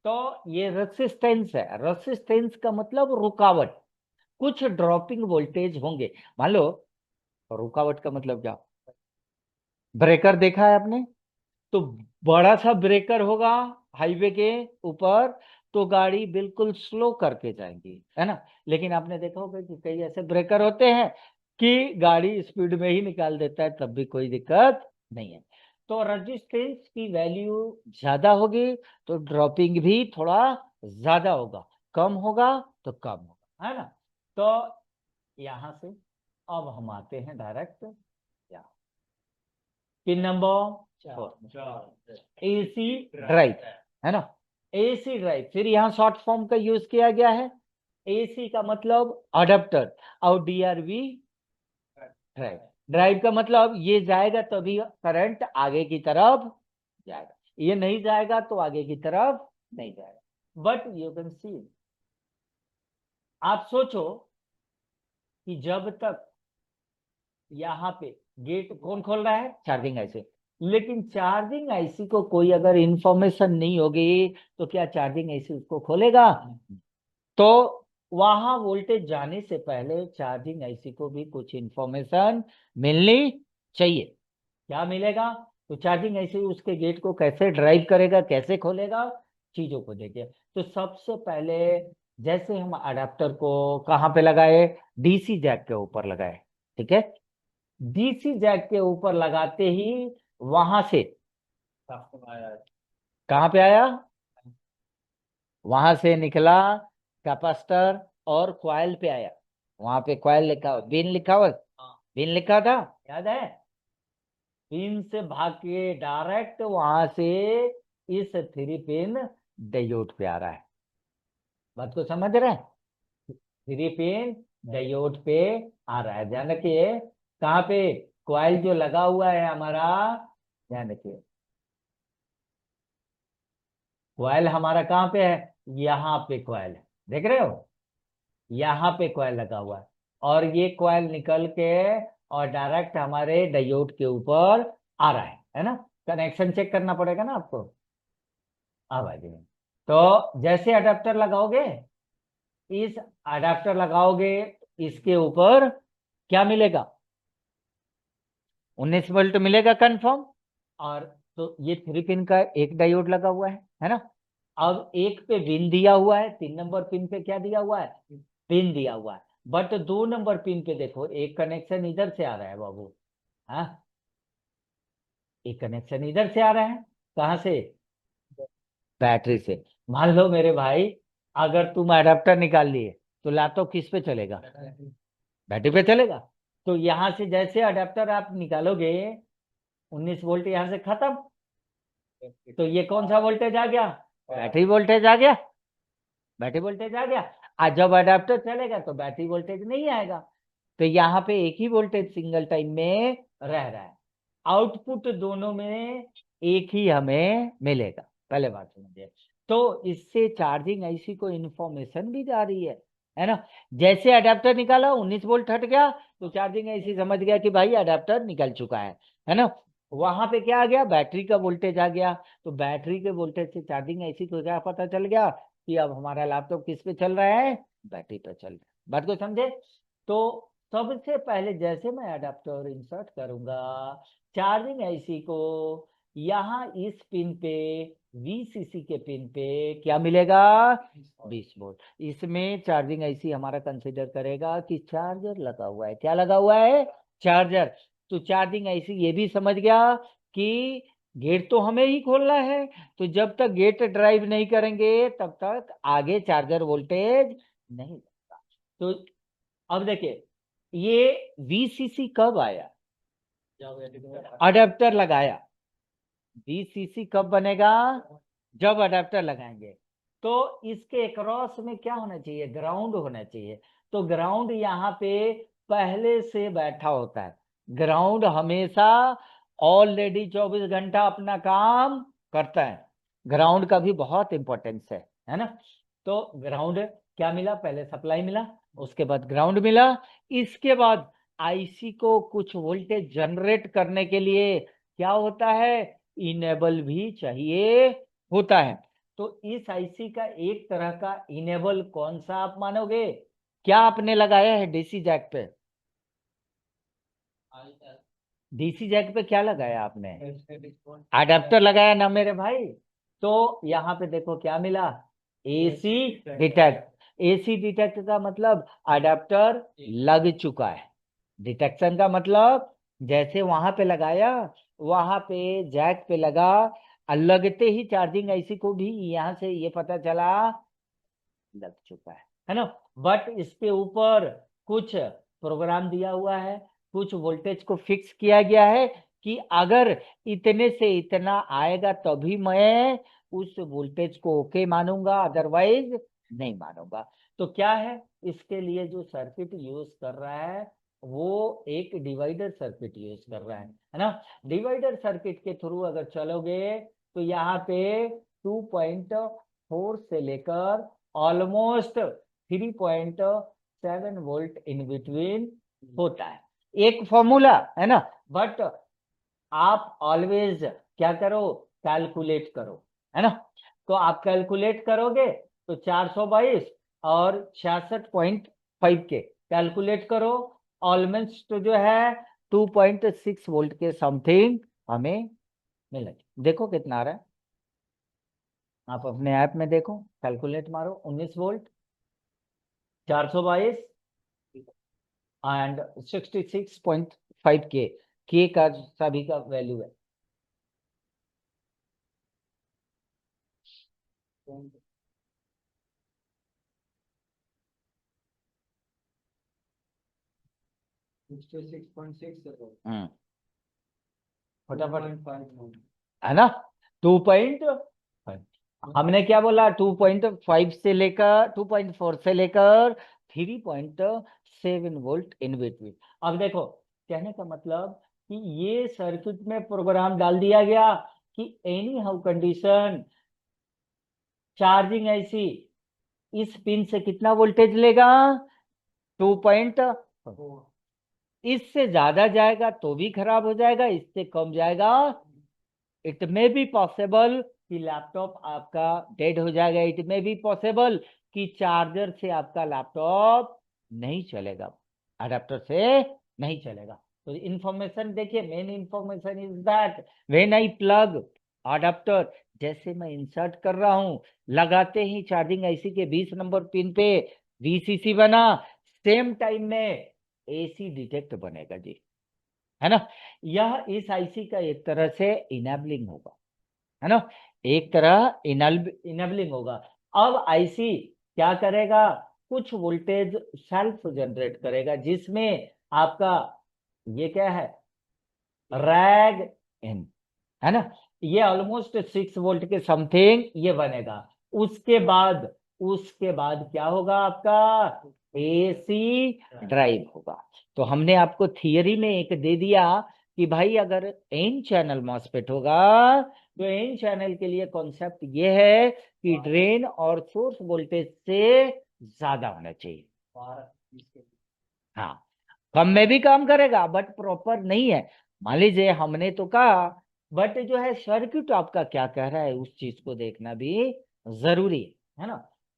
तो ये रेसिस्टेंस है, रेसिस्टेंस का मतलब रुकावट। कुछ ड्रॉपिंग वोल्टेज होंगे, मान लो, रुकावट का मतलब क्या, ब्रेकर देखा है आपने, तो बड़ा सा ब्रेकर होगा हाईवे के ऊपर, तो गाड़ी बिल्कुल स्लो करके जाएंगी, है ना। लेकिन आपने देखा होगा कि कई ऐसे ब्रेकर होते हैं कि गाड़ी स्पीड में ही निकाल देता है, तब भी कोई दिक्कत नहीं है। तो रेजिस्टेंस की वैल्यू ज्यादा होगी तो ड्रॉपिंग भी थोड़ा ज्यादा होगा, कम होगा तो कम होगा, है ना। तो यहां से अब हम आते हैं direct pin number 4, AC drive, है ना। एसी ड्राइव, फिर यहाँ शॉर्ट फॉर्म का यूज किया गया है। एसी का मतलब अडेप्टर, और डीआरवी ड्राइव। ड्राइव का मतलब ये जाएगा तभी करंट आगे की तरफ जाएगा, ये नहीं जाएगा तो आगे की तरफ नहीं जाएगा। बट यू कैन सी, आप सोचो कि जब तक यहाँ पे गेट कौन खोल रहा है, चार्जिंग आईसी। लेकिन चार्जिंग आईसी को कोई अगर इंफॉर्मेशन नहीं होगी तो क्या चार्जिंग आईसी उसको खोलेगा? तो वहां वोल्टेज जाने से पहले चार्जिंग आईसी को भी कुछ इंफॉर्मेशन मिलनी चाहिए। क्या मिलेगा? तो चार्जिंग आईसी उसके गेट को कैसे ड्राइव करेगा, कैसे खोलेगा, चीजों को देखिए। तो सबसे पहले जैसे हम अडेप्टर को कहाँ पे लगाए, डीसी जैक के ऊपर लगाए, ठीक है। डीसी जैक के ऊपर लगाते ही वहां से कहाँ पे आया, वहां से निकला कैपेसिटर और कॉइल पे आया। वहां पे कॉइल लिखा हुआ, पिन लिखा हुआ, पिन लिखा था, याद है? पिन से भाग के डायरेक्ट वहां से इस 3 पिन डायोड पे आ रहा है। बात को समझ रहे हैं? 3 पिन डायोड पे आ रहा है, ध्यान रखिए। कहाँ पे? कॉइल जो लगा हुआ है हमारा, ध्यान रखिए, कॉइल हमारा कहाँ पे है, यहाँ पे कॉइल है, देख रहे हो? यहाँ पे कॉइल लगा हुआ है, और ये कॉइल निकल के और डायरेक्ट हमारे डायोड के ऊपर आ रहा है ना? कनेक्शन चेक करना पड़ेगा ना आपको। अब आ जाइए। तो जैसे अडेप्टर लगाओगे, इस अडेप्टर लगाओगे, इसके ऊपर क्या मिलेगा, 19 वोल्ट मिलेगा कंफर्म। और तो ये 3 पिन का एक डायोड लगा हुआ है ना? अब एक पे पिन दिया हुआ है, 3 नंबर पिन पे क्या दिया हुआ है, पिन दिया हुआ है। बट 2 नंबर पिन पे देखो, एक कनेक्शन इधर से आ रहा है बाबू। हाँ, एक कनेक्शन इधर से आ रहा है, कहाँ से, बैटरी से। मान लो मेरे भाई, अगर तुम अडेप्टर निकाल लिए तो लैपटॉप किस पे चलेगा, बैटरी पे चलेगा। तो यहां से जैसे अडेप्टर आप निकालोगे, 19 वोल्ट यहां से खत्म, तो ये कौन सा वोल्टेज आ गया, बैटरी वोल्टेज आ गया, बैटरी वोल्टेज आ गया। आज जब अडेप्टर चलेगा तो बैटरी वोल्टेज नहीं आएगा। तो यहाँ पे एक ही वोल्टेज सिंगल टाइम में रह रहा है, आउटपुट दोनों में एक ही हमें मिलेगा। पहले बात समझिए। तो इससे चार्जिंग आईसी को इंफॉर्मेशन भी जा रही है ना? जैसे अडेप्टर निकाला, 19 वोल्ट हट गया, तो चार्जिंग आईसी समझ गया कि भाई अडेप्टर निकल चुका है ना? वहां पे क्या आ गया, बैटरी का वोल्टेज आ गया। तो बैटरी के वोल्टेज से चार्जिंग आईसी को क्या पता चल गया कि अब हमारा लैपटॉप किस पे चल रहा है, बैटरी पे चल रहा है। बात को समझे? तो सबसे पहले जैसे मैं अडेप्टर इंसर्ट करूंगा चार्जिंग आईसी को, यहाँ इस पिन पे, वीसीसी के पिन पे क्या मिलेगा, 20 वोल्ट। इसमें चार्जिंग आईसी हमारा कंसीडर करेगा कि चार्जर लगा हुआ है। क्या लगा हुआ है, चार्जर। तो चार्जिंग आईसी ये भी समझ गया कि गेट तो हमें ही खोलना है, तो जब तक गेट ड्राइव नहीं करेंगे तब तक आगे चार्जर वोल्टेज नहीं लगता। तो अब देखिए, ये वीसीसी कब आया, अडेप्टर लगाया। वीसीसी कब बनेगा, जब अडेप्टर लगाएंगे। तो इसके क्रॉस में क्या होना चाहिए, ग्राउंड होना चाहिए। तो ग्राउंड यहाँ पे पहले से बैठा होता है। ग्राउंड हमेशा ऑलरेडी 24 घंटा अपना काम करता है। ग्राउंड का भी बहुत इंपॉर्टेंस है ना? तो ग्राउंड क्या मिला, पहले सप्लाई मिला, उसके बाद ग्राउंड मिला। इसके बाद आईसी को कुछ वोल्टेज जनरेट करने के लिए क्या होता है, इनेबल भी चाहिए होता है। तो इस आईसी का एक तरह का इनेबल कौन सा आप मानोगे, क्या आपने लगाया है डीसी जैक पे, डीसी जैक पे क्या लगाया आपने, अडेप्टर लगाया ना मेरे भाई? तो यहाँ पे देखो क्या मिला, एसी डिटेक्ट। एसी डिटेक्ट का मतलब अडेप्टर लग चुका है। डिटेक्शन का मतलब जैसे वहां पे लगाया, वहां पे जैक पे लगा, और लगते ही चार्जिंग आईसी को भी यहाँ से ये पता चला लग चुका है ना? बट इसके ऊपर कुछ प्रोग्राम दिया हुआ है, कुछ वोल्टेज को फिक्स किया गया है कि अगर इतने से इतना आएगा तभी मैं उस वोल्टेज को ओके मानूंगा, अदरवाइज नहीं मानूंगा। तो क्या है, इसके लिए जो सर्किट यूज कर रहा है वो एक डिवाइडर सर्किट यूज कर रहा है ना। डिवाइडर सर्किट के थ्रू अगर चलोगे तो यहाँ पे 2.4 से लेकर ऑलमोस्ट 3.7 वोल्ट इन बिटवीन होता है, एक फॉर्मूला है ना। बट आप ऑलवेज क्या करो, कैलकुलेट करो, है ना। तो आप कैलकुलेट करोगे तो 422 और 66.5 के कैलकुलेट करो, ऑलमोस्ट जो है 2.6 वोल्ट के समथिंग हमें मिलेगा। देखो कितना आ रहा है, आप अपने ऐप में देखो, कैलकुलेट मारो, 19 वोल्ट, 422 एंड 66.5 के का सभी का वैल्यू है। 66.6 फटाफट, है ना। 2.5, हमने क्या बोला, 2.5 से लेकर 2.4 से लेकर 3.7 वोल्ट इन बिटवीन। अब देखो, कहने का मतलब कि ये सर्किट में प्रोग्राम डाल दिया गया कि एनी हाउ कंडीशन चार्जिंग ऐसी, इस पिन से कितना वोल्टेज लेगा, 2. इससे ज्यादा जाएगा तो भी खराब हो जाएगा, इससे कम जाएगा, इट मे बी पॉसिबल कि लैपटॉप आपका डेड हो जाएगा, इट मे बी पॉसिबल कि चार्जर से आपका लैपटॉप नहीं चलेगा, अडेप्टर से नहीं चलेगा। तो इंफॉर्मेशन देखिए, main information is that when I plug adapter, जैसे मैं इंसर्ट कर रहा हूं, लगाते ही चार्जिंग आईसी के 20 नंबर पिन पे वीसीसी बना, सेम टाइम में एसी डिटेक्ट बनेगा जी, है ना। यह इस आईसी का एक तरह से इनेबलिंग होगा, है ना, एक तरह इनेबलिंग होगा। अब आईसी क्या करेगा, कुछ वोल्टेज सेल्फ जनरेट करेगा, जिसमें आपका ये क्या है, रैग इन, है ना, ये ऑलमोस्ट 6 वोल्ट के समथिंग ये बनेगा। उसके बाद क्या होगा, आपका एसी ड्राइव होगा। तो हमने आपको थियरी में एक दे दिया कि भाई अगर एन चैनल मॉसफेट होगा तो एन चैनल के लिए कॉन्सेप्ट ये है कि ड्रेन और सोर्स वोल्टेज से ज्यादा होना चाहिए। हाँ, कम में भी काम करेगा बट प्रॉपर नहीं है। मान लीजिए हमने तो कहा, बट जो है सर्किट आपका क्या कह रहा है उस चीज को देखना भी जरूरी है ना।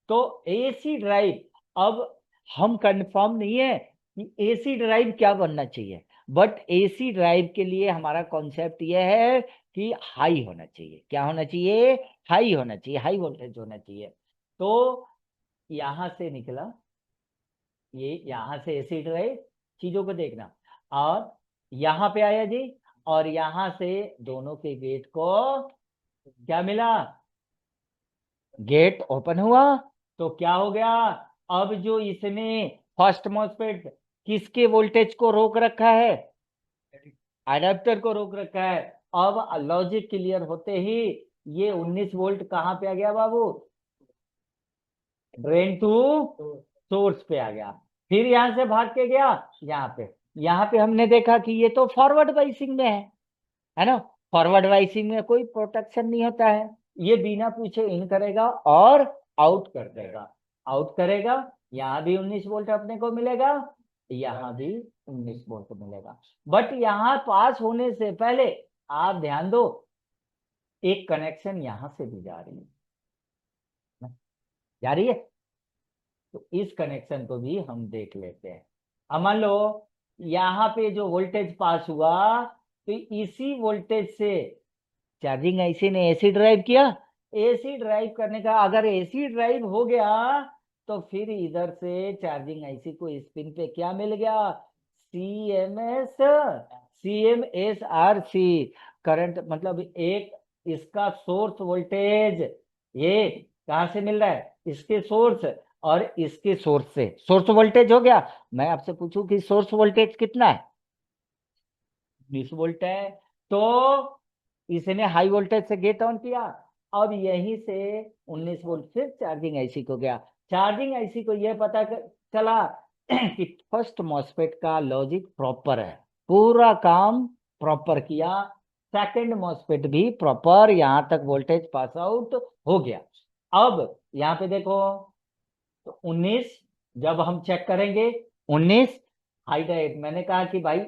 तो एसी ड्राइव, अब हम कंफर्म नहीं है कि एसी ड्राइव क्या बनना चाहिए, बट एसी ड्राइव के लिए हमारा कॉन्सेप्ट यह है कि हाई होना चाहिए, क्या होना चाहिए, हाई होना चाहिए, हाई वोल्टेज होना चाहिए। तो यहां से निकला, ये यहां से एसिड रहे, चीजों को देखना, और यहां पे आया जी, और यहां से दोनों के गेट को क्या मिला, गेट ओपन हुआ, तो क्या हो गया, अब जो इसने फर्स्ट मॉसफेट किसके वोल्टेज को रोक रखा है, अडेप्टर को रोक रखा है। अब लॉजिक क्लियर होते ही ये 19 वोल्ट कहां पे आ गया बाबू, ड्रेन टू सोर्स पे आ गया, फिर यहां से भाग के गया यहाँ पे। यहाँ पे हमने देखा कि ये तो फॉरवर्ड वाइसिंग में है ना। फॉरवर्ड वाइसिंग में कोई प्रोटेक्शन नहीं होता है, ये बिना पूछे इन करेगा और आउट कर देगा, आउट करेगा। यहाँ भी 19 वोल्ट अपने को मिलेगा, यहाँ भी 19 वोल्ट मिलेगा। बट यहाँ पास होने से पहले आप ध्यान दो, एक कनेक्शन यहां से भी जा रही है, जा रही है, तो इस कनेक्शन को भी हम देख लेते हैं। अब मान लो यहाँ पे जो वोल्टेज पास हुआ, तो इसी वोल्टेज से चार्जिंग आईसी ने एसी ड्राइव किया, एसी ड्राइव करने का, अगर एसी ड्राइव हो गया तो फिर इधर से चार्जिंग आईसी को इस पिन पे क्या मिल गया, CMS करंट, मतलब एक इसका सोर्स वोल्टेज, ये कहां से मिल रहा है, इसके सोर्स और इसके सोर्स से सोर्स वोल्टेज हो गया। मैं आपसे पूछूं कि सोर्स वोल्टेज कितना है, 20 वोल्ट है, तो इसने हाई वोल्टेज से गेट ऑन किया, अब यहीं से 19 वोल्ट फिर चार्जिंग आईसी को गया, चार्जिंग आईसी को यह पता चला कि फर्स्ट मॉस्फेट का लॉजिक प्रॉपर है, पूरा काम प्रॉपर किया, सेकंड मॉस्फेट भी प्रॉपर, यहां तक वोल्टेज पास आउट हो गया। अब यहाँ पे देखो, तो 19 जब हम चेक करेंगे, 19 हाइड्राइट, मैंने कहा कि भाई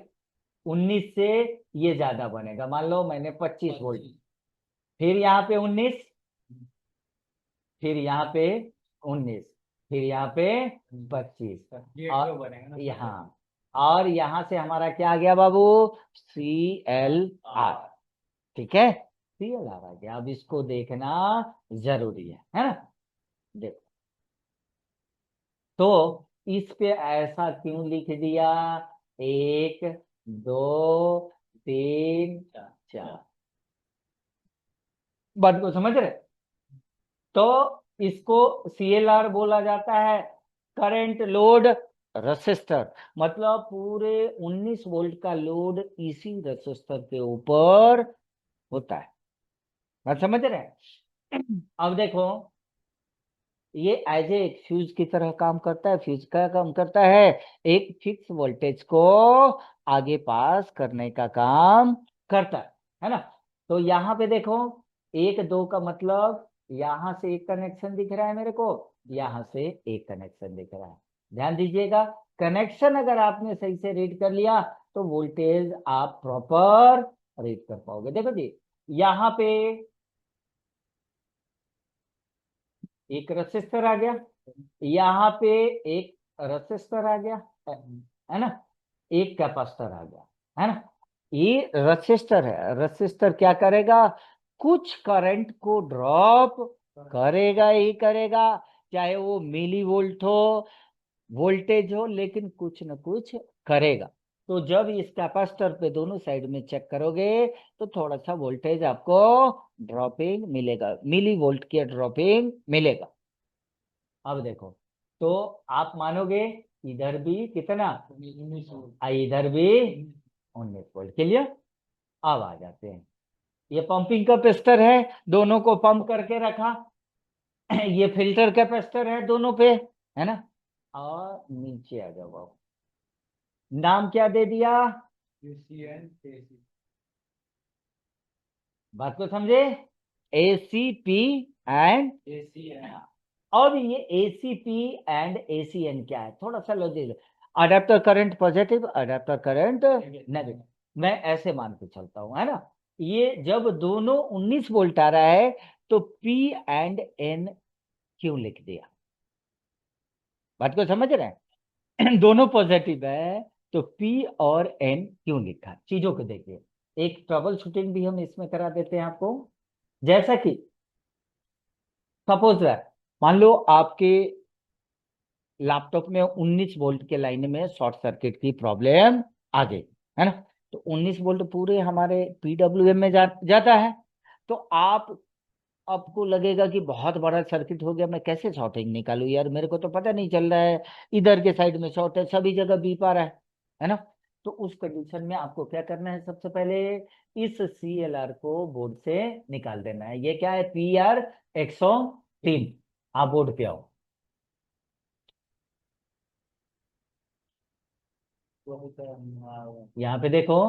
19 से ये ज्यादा बनेगा, मान लो मैंने 25 वोल्ट, फिर यहाँ पे 19, फिर यहाँ पे 19, फिर यहाँ पे 25, और यहाँ, और यहाँ से हमारा क्या आ गया बाबू, CLR। ठीक है, CLR आ गया। अब इसको देखना जरूरी है ना। देखो, तो इस पे ऐसा क्यों लिख दिया, 1 2 3 4, बात को समझ रहे। तो इसको CLR बोला जाता है, करंट लोड रसिस्टर, मतलब पूरे 19 वोल्ट का लोड इसी रसिस्टर के ऊपर होता है, बात समझ रहे हैं। अब देखो, ये एज ए एक फ्यूज की तरह काम करता है। फ्यूज का काम करता है, एक फिक्स वोल्टेज को आगे पास करने का काम करता है ना। तो यहाँ पे देखो, 1 2 का मतलब यहाँ से एक कनेक्शन दिख रहा है मेरे को, यहाँ से एक कनेक्शन दिख रहा है। ध्यान दीजिएगा, कनेक्शन अगर आपने सही से रीड कर लिया तो वोल्टेज आप प्रॉपर रीड कर पाओगे। देखो जी, यहाँ पे एक रसिस्टर आ गया, यहाँ पे एक रसिस्टर आ गया, है ना, एक कैपेसिटर आ गया, है ना। ये रसिस्टर है, रसिस्टर क्या करेगा, कुछ करंट को ड्रॉप करेगा ही करेगा, चाहे वो मिली वोल्ट हो, वोल्टेज हो, लेकिन कुछ न कुछ करेगा। तो जब इस कैपेसिटर पे दोनों साइड में चेक करोगे तो थोड़ा सा वोल्टेज आपको ड्रॉपिंग मिलेगा, मिली वोल्ट की ड्रॉपिंग मिलेगा। अब देखो, तो आप मानोगे इधर भी कितना, इधर भी 19 वोल्ट के लिए। अब आ जाते हैं, ये पंपिंग कैपेसिटर है, दोनों को पंप करके रखा। ये फिल्टर कैपेसिटर है दोनों पे, है ना। और नीचे आ जाओ बाबू, नाम क्या दे दिया, बात को समझे, ACP एंड, और ये ACP एंड ACN क्या है, थोड़ा सा logic. Adapter current positive, adapter current negative, मैं ऐसे मान के चलता हूं, है ना। ये जब दोनों 19 वोल्ट आ रहा है तो P एंड N क्यों लिख दिया, बात को समझ रहे हैं। दोनों पॉजिटिव है तो P और N क्यों लिखा, चीजों को देखिए। एक ट्रबल शूटिंग भी हम इसमें करा देते हैं आपको। जैसा कि सपोज मान लो आपके लैपटॉप में 19 वोल्ट के लाइन में शॉर्ट सर्किट की प्रॉब्लम आ गई, है ना। तो 19 वोल्ट पूरे हमारे PWM में जाता है। तो आपको लगेगा कि बहुत बड़ा सर्किट हो गया, मैं कैसे शॉर्टिंग निकालूं यार, मेरे को तो पता नहीं चल रहा है, इधर के साइड में शॉर्ट है, सभी जगह बीप आ रहा है ना। तो उस कंडीशन में आपको क्या करना है, सबसे पहले इस CLR को बोर्ड से निकाल देना है। ये क्या है, PR 103। आप बोर्ड पे आओ, यहाँ पे देखो,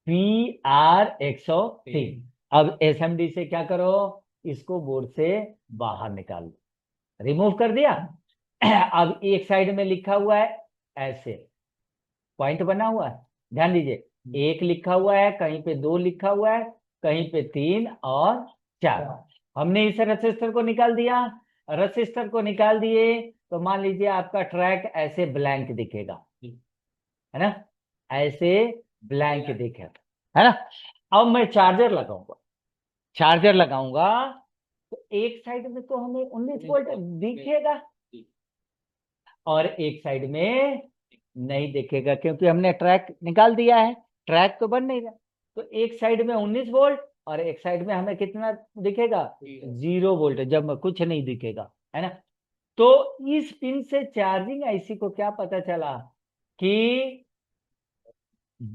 PR 103। अब SMD से क्या करो, इसको बोर्ड से बाहर निकाल, रिमूव कर दिया। अब एक साइड में लिखा हुआ है ऐसे, पॉइंट बना हुआ है, ध्यान दीजिए, एक लिखा हुआ है, कहीं पे 2 लिखा हुआ है, कहीं पे 3 और 4। हमने इस रजिस्टर को निकाल दिया, रजिस्टर को निकाल दिए तो मान लीजिए आपका ट्रैक ऐसे ब्लैंक दिखेगा, है ना, ऐसे ब्लैंक दिखेगा, है ना। अब मैं चार्जर लगाऊंगा, चार्जर लगाऊंगा तो एक साइड में तो हमें 19 वोल्ट दिखेगा और एक साइड में नहीं दिखेगा, क्योंकि हमने ट्रैक निकाल दिया है, ट्रैक तो बन नहीं रहा। तो एक साइड में 19 वोल्ट और एक साइड में हमें कितना दिखेगा, 0 वोल्ट, जब कुछ नहीं दिखेगा, है ना। तो इस पिन से चार्जिंग IC को क्या पता चला कि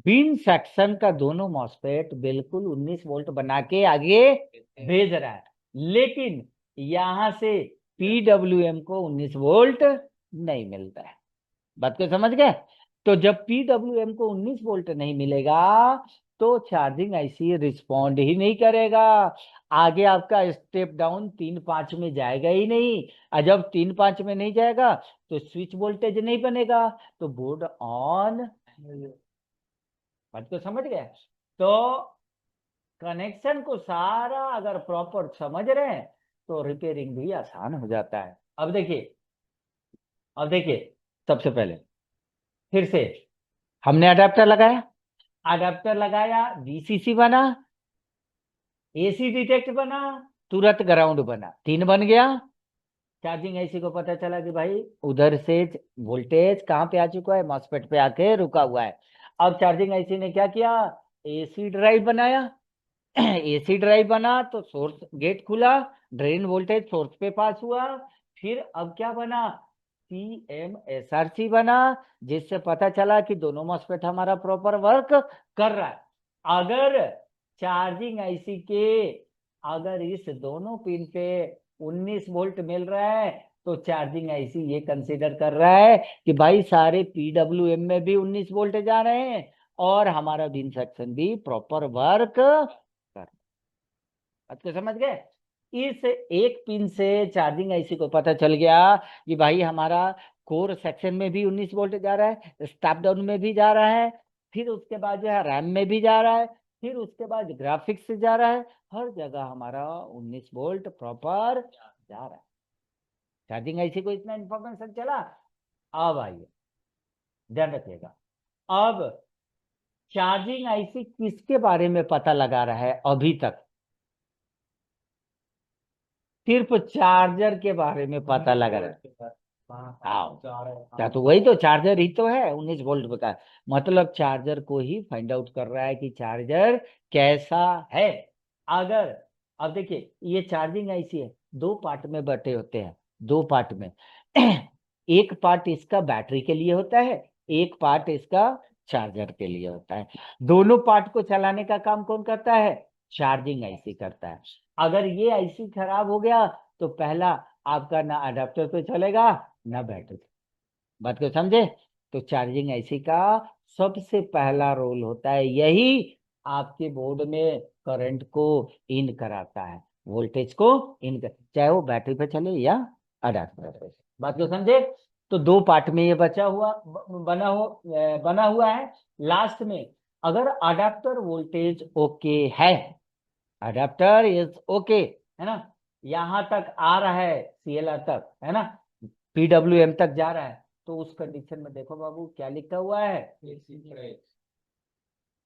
बिन सेक्शन का दोनों मॉसफेट बिल्कुल 19 वोल्ट बना के आगे भेज रहा है, लेकिन यहां से PWM को 19 वोल्ट नहीं मिलता है। बात को समझ गए? तो जब पीडब्ल्यूएम को 19 वोल्ट नहीं मिलेगा तो चार्जिंग आईसी रिस्पॉन्ड ही नहीं करेगा, आगे आपका स्टेप डाउन 3-5 में जाएगा ही नहीं। और जब 3-5 में नहीं जाएगा तो स्विच वोल्टेज नहीं बनेगा, तो बोर्ड ऑन। बात को समझ गए? तो कनेक्शन को सारा अगर प्रॉपर समझ रहे हैं तो रिपेयरिंग भी आसान हो जाता है। अब देखिए सबसे पहले फिर से हमने अडेप्टर लगाया, अडेप्टर लगाया, वीसीसी बना, एसी डिटेक्ट बना, तुरंत ग्राउंड बना, 3 बन गया। चार्जिंग आईसी को पता चला कि भाई उधर से वोल्टेज कहाँ पे आ चुका है, मॉसफेट पे आके रुका हुआ है। अब चार्जिंग आईसी ने क्या किया, एसी ड्राइव बनाया। एसी ड्राइव बना तो सोर्स गेट खुला, ड्रेन वोल्टेज सोर्स पे पास हुआ। फिर अब क्या बना, CMSRC बना, जिससे पता चला कि दोनों मॉसफेट हमारा प्रॉपर वर्क कर रहा है। अगर चार्जिंग आईसी के अगर इस दोनों पिन पे 19 वोल्ट मिल रहा है तो चार्जिंग आईसी ये कंसीडर कर रहा है कि भाई सारे पीडब्ल्यूएम में भी 19 वोल्ट जा रहे हैं और हमारा बिन सेक्शन भी प्रॉपर वर्क कर। बात को समझ गए? इस एक पिन से चार्जिंग आईसी को पता चल गया कि भाई हमारा कोर सेक्शन में भी 19 वोल्ट जा रहा है, स्टेप डाउन में भी जा रहा है, फिर उसके बाद जो है रैम में भी जा रहा है, फिर उसके बाद ग्राफिक्स से जा रहा है, हर जगह हमारा 19 वोल्ट प्रॉपर जा रहा है। चार्जिंग आईसी को इतना इंफॉर्मेशन चला। अब आइए ध्यान रखिएगा, अब चार्जिंग आईसी किसके बारे में पता लगा रहा है अभी तक, सिर्फ चार्जर के बारे में पता लगा रहा है। आओ, क्या तो वही तो चार्जर ही तो है 19 वोल्ट का, मतलब चार्जर को ही फाइंड आउट कर रहा है कि चार्जर कैसा है। अगर अब देखिए ये चार्जिंग आईसी है, 2 पार्ट में बटे होते हैं, 2 पार्ट में। एक पार्ट इसका बैटरी के लिए होता है, एक पार्ट इसका चार्जर के लिए होता है। दोनों पार्ट को चलाने का काम कौन करता है, चार्जिंग आईसी करता है। अगर ये आईसी खराब हो गया तो पहला आपका ना अडेप्टर पे चलेगा ना बैटरी। बात को समझे? तो चार्जिंग आईसी का सबसे पहला रोल होता है यही, आपके बोर्ड में करंट को इन कराता है, वोल्टेज को इन कर, चाहे वो बैटरी पे चले या अडेप्टर पे। बात को समझे? तो 2 पार्ट में ये बचा हुआ बना हुआ है। लास्ट में अगर अडेप्टर वोल्टेज ओके है, अडेप्टर इज ओके, है ना, यहां तक आ रहा है CLR तक, है ना, पीडब्ल्यूएम तक जा रहा है, तो उस कंडीशन में देखो बाबू क्या लिखा हुआ है,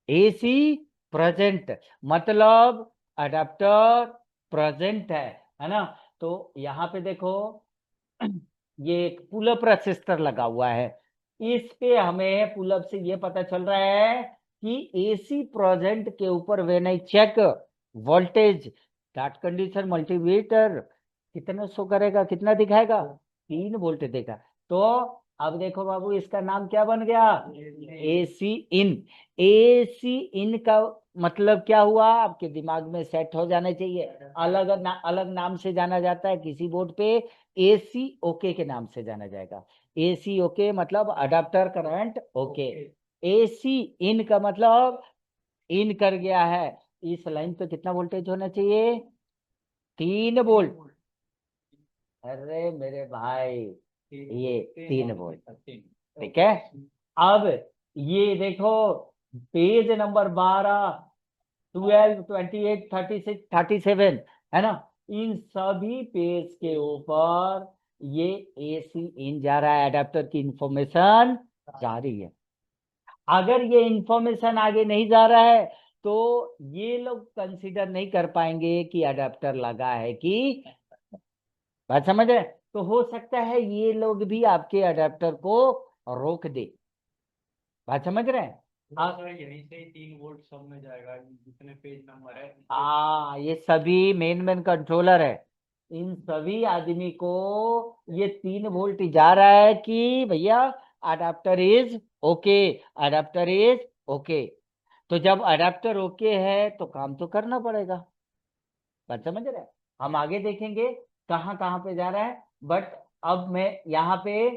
एसी प्रेजेंट, मतलब अडेप्टर प्रेजेंट है ना। तो यहाँ पे देखो ये एक पुलअप रजिस्टर लगा हुआ है, इस पे हमें पुलअप से ये पता चल रहा है कि एसी प्रेजेंट के ऊपर when I check voltage that condition multimeter कितना शो करेगा, कितना दिखाएगा, 3 वोल्ट देगा। तो अब देखो बाबू इसका नाम क्या बन गया, एसी इन। एसी इन का मतलब क्या हुआ, आपके दिमाग में सेट हो जाना चाहिए। अलग नाम से जाना जाता है किसी बोर्ड पे, एसी ओके के नाम से जाना जाएगा। एसी ओके मतलब अडाप्टर करंट ओके। एसी इन का मतलब इन कर गया है, इस लाइन पे कितना वोल्टेज होना चाहिए, 3 वोल्ट। अरे मेरे भाई ये 3 वोल्ट, ठीक है। अब ये देखो पेज नंबर 12, 12, 28, 36, 37, है ना, इन सभी पेज के ऊपर ये एसी इन जा रहा है, अडेप्टर की इंफॉर्मेशन जा रही है। अगर ये इंफॉर्मेशन आगे नहीं जा रहा है तो ये लोग कंसीडर नहीं कर पाएंगे कि अडेप्टर लगा है कि, बात समझ रहे? तो हो सकता है ये लोग भी आपके अडेप्टर को रोक दे। बात समझ रहे हैं? यहीं से 3 वोल्ट सब में जाएगा जितने पेज नंबर है। ये सभी मेन कंट्रोलर है, इन सभी आदमी को ये 3 वोल्ट जा रहा है कि भैया adapter is okay, adapter is okay. तो जब अडेप्टर ओके है तो काम तो करना पड़ेगा। बात समझ रहे हैं? हम आगे देखेंगे कहाँ कहाँ पे जा रहा है, बट अब मैं यहाँ पे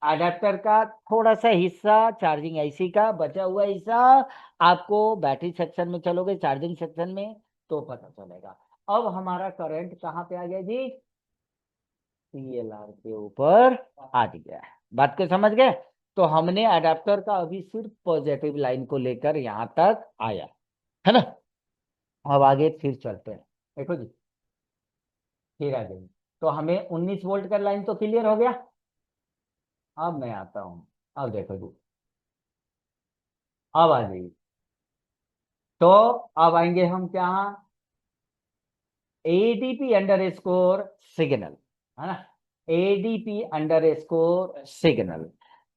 अडेप्टर का थोड़ा सा हिस्सा चार्जिंग आईसी का, बचा हुआ हिस्सा आपको बैटरी सेक्शन में चलोगे, चार्जिंग सेक्शन में, तो पता चलेगा। अब हमारा करंट कहाँ पे आ गया जी? पीएलआर के ऊपर आ गया है। बात को समझ गए? तो हमने अडेप्टर का अभी सिर्फ पॉजिटिव लाइन को लेकर यहां तक आया, है ना। अब आगे फिर चलते हैं। देखो जी, फिर आ गई। तो हमें 19 वोल्ट का लाइन तो क्लियर हो गया। अब मैं आता हूँ। अब देखो जी, अब आ जाइए। तो अब आएंगे हम क्या? एडीपी अंडर स्कोर सिग्नल, है ना। ADP under score signal.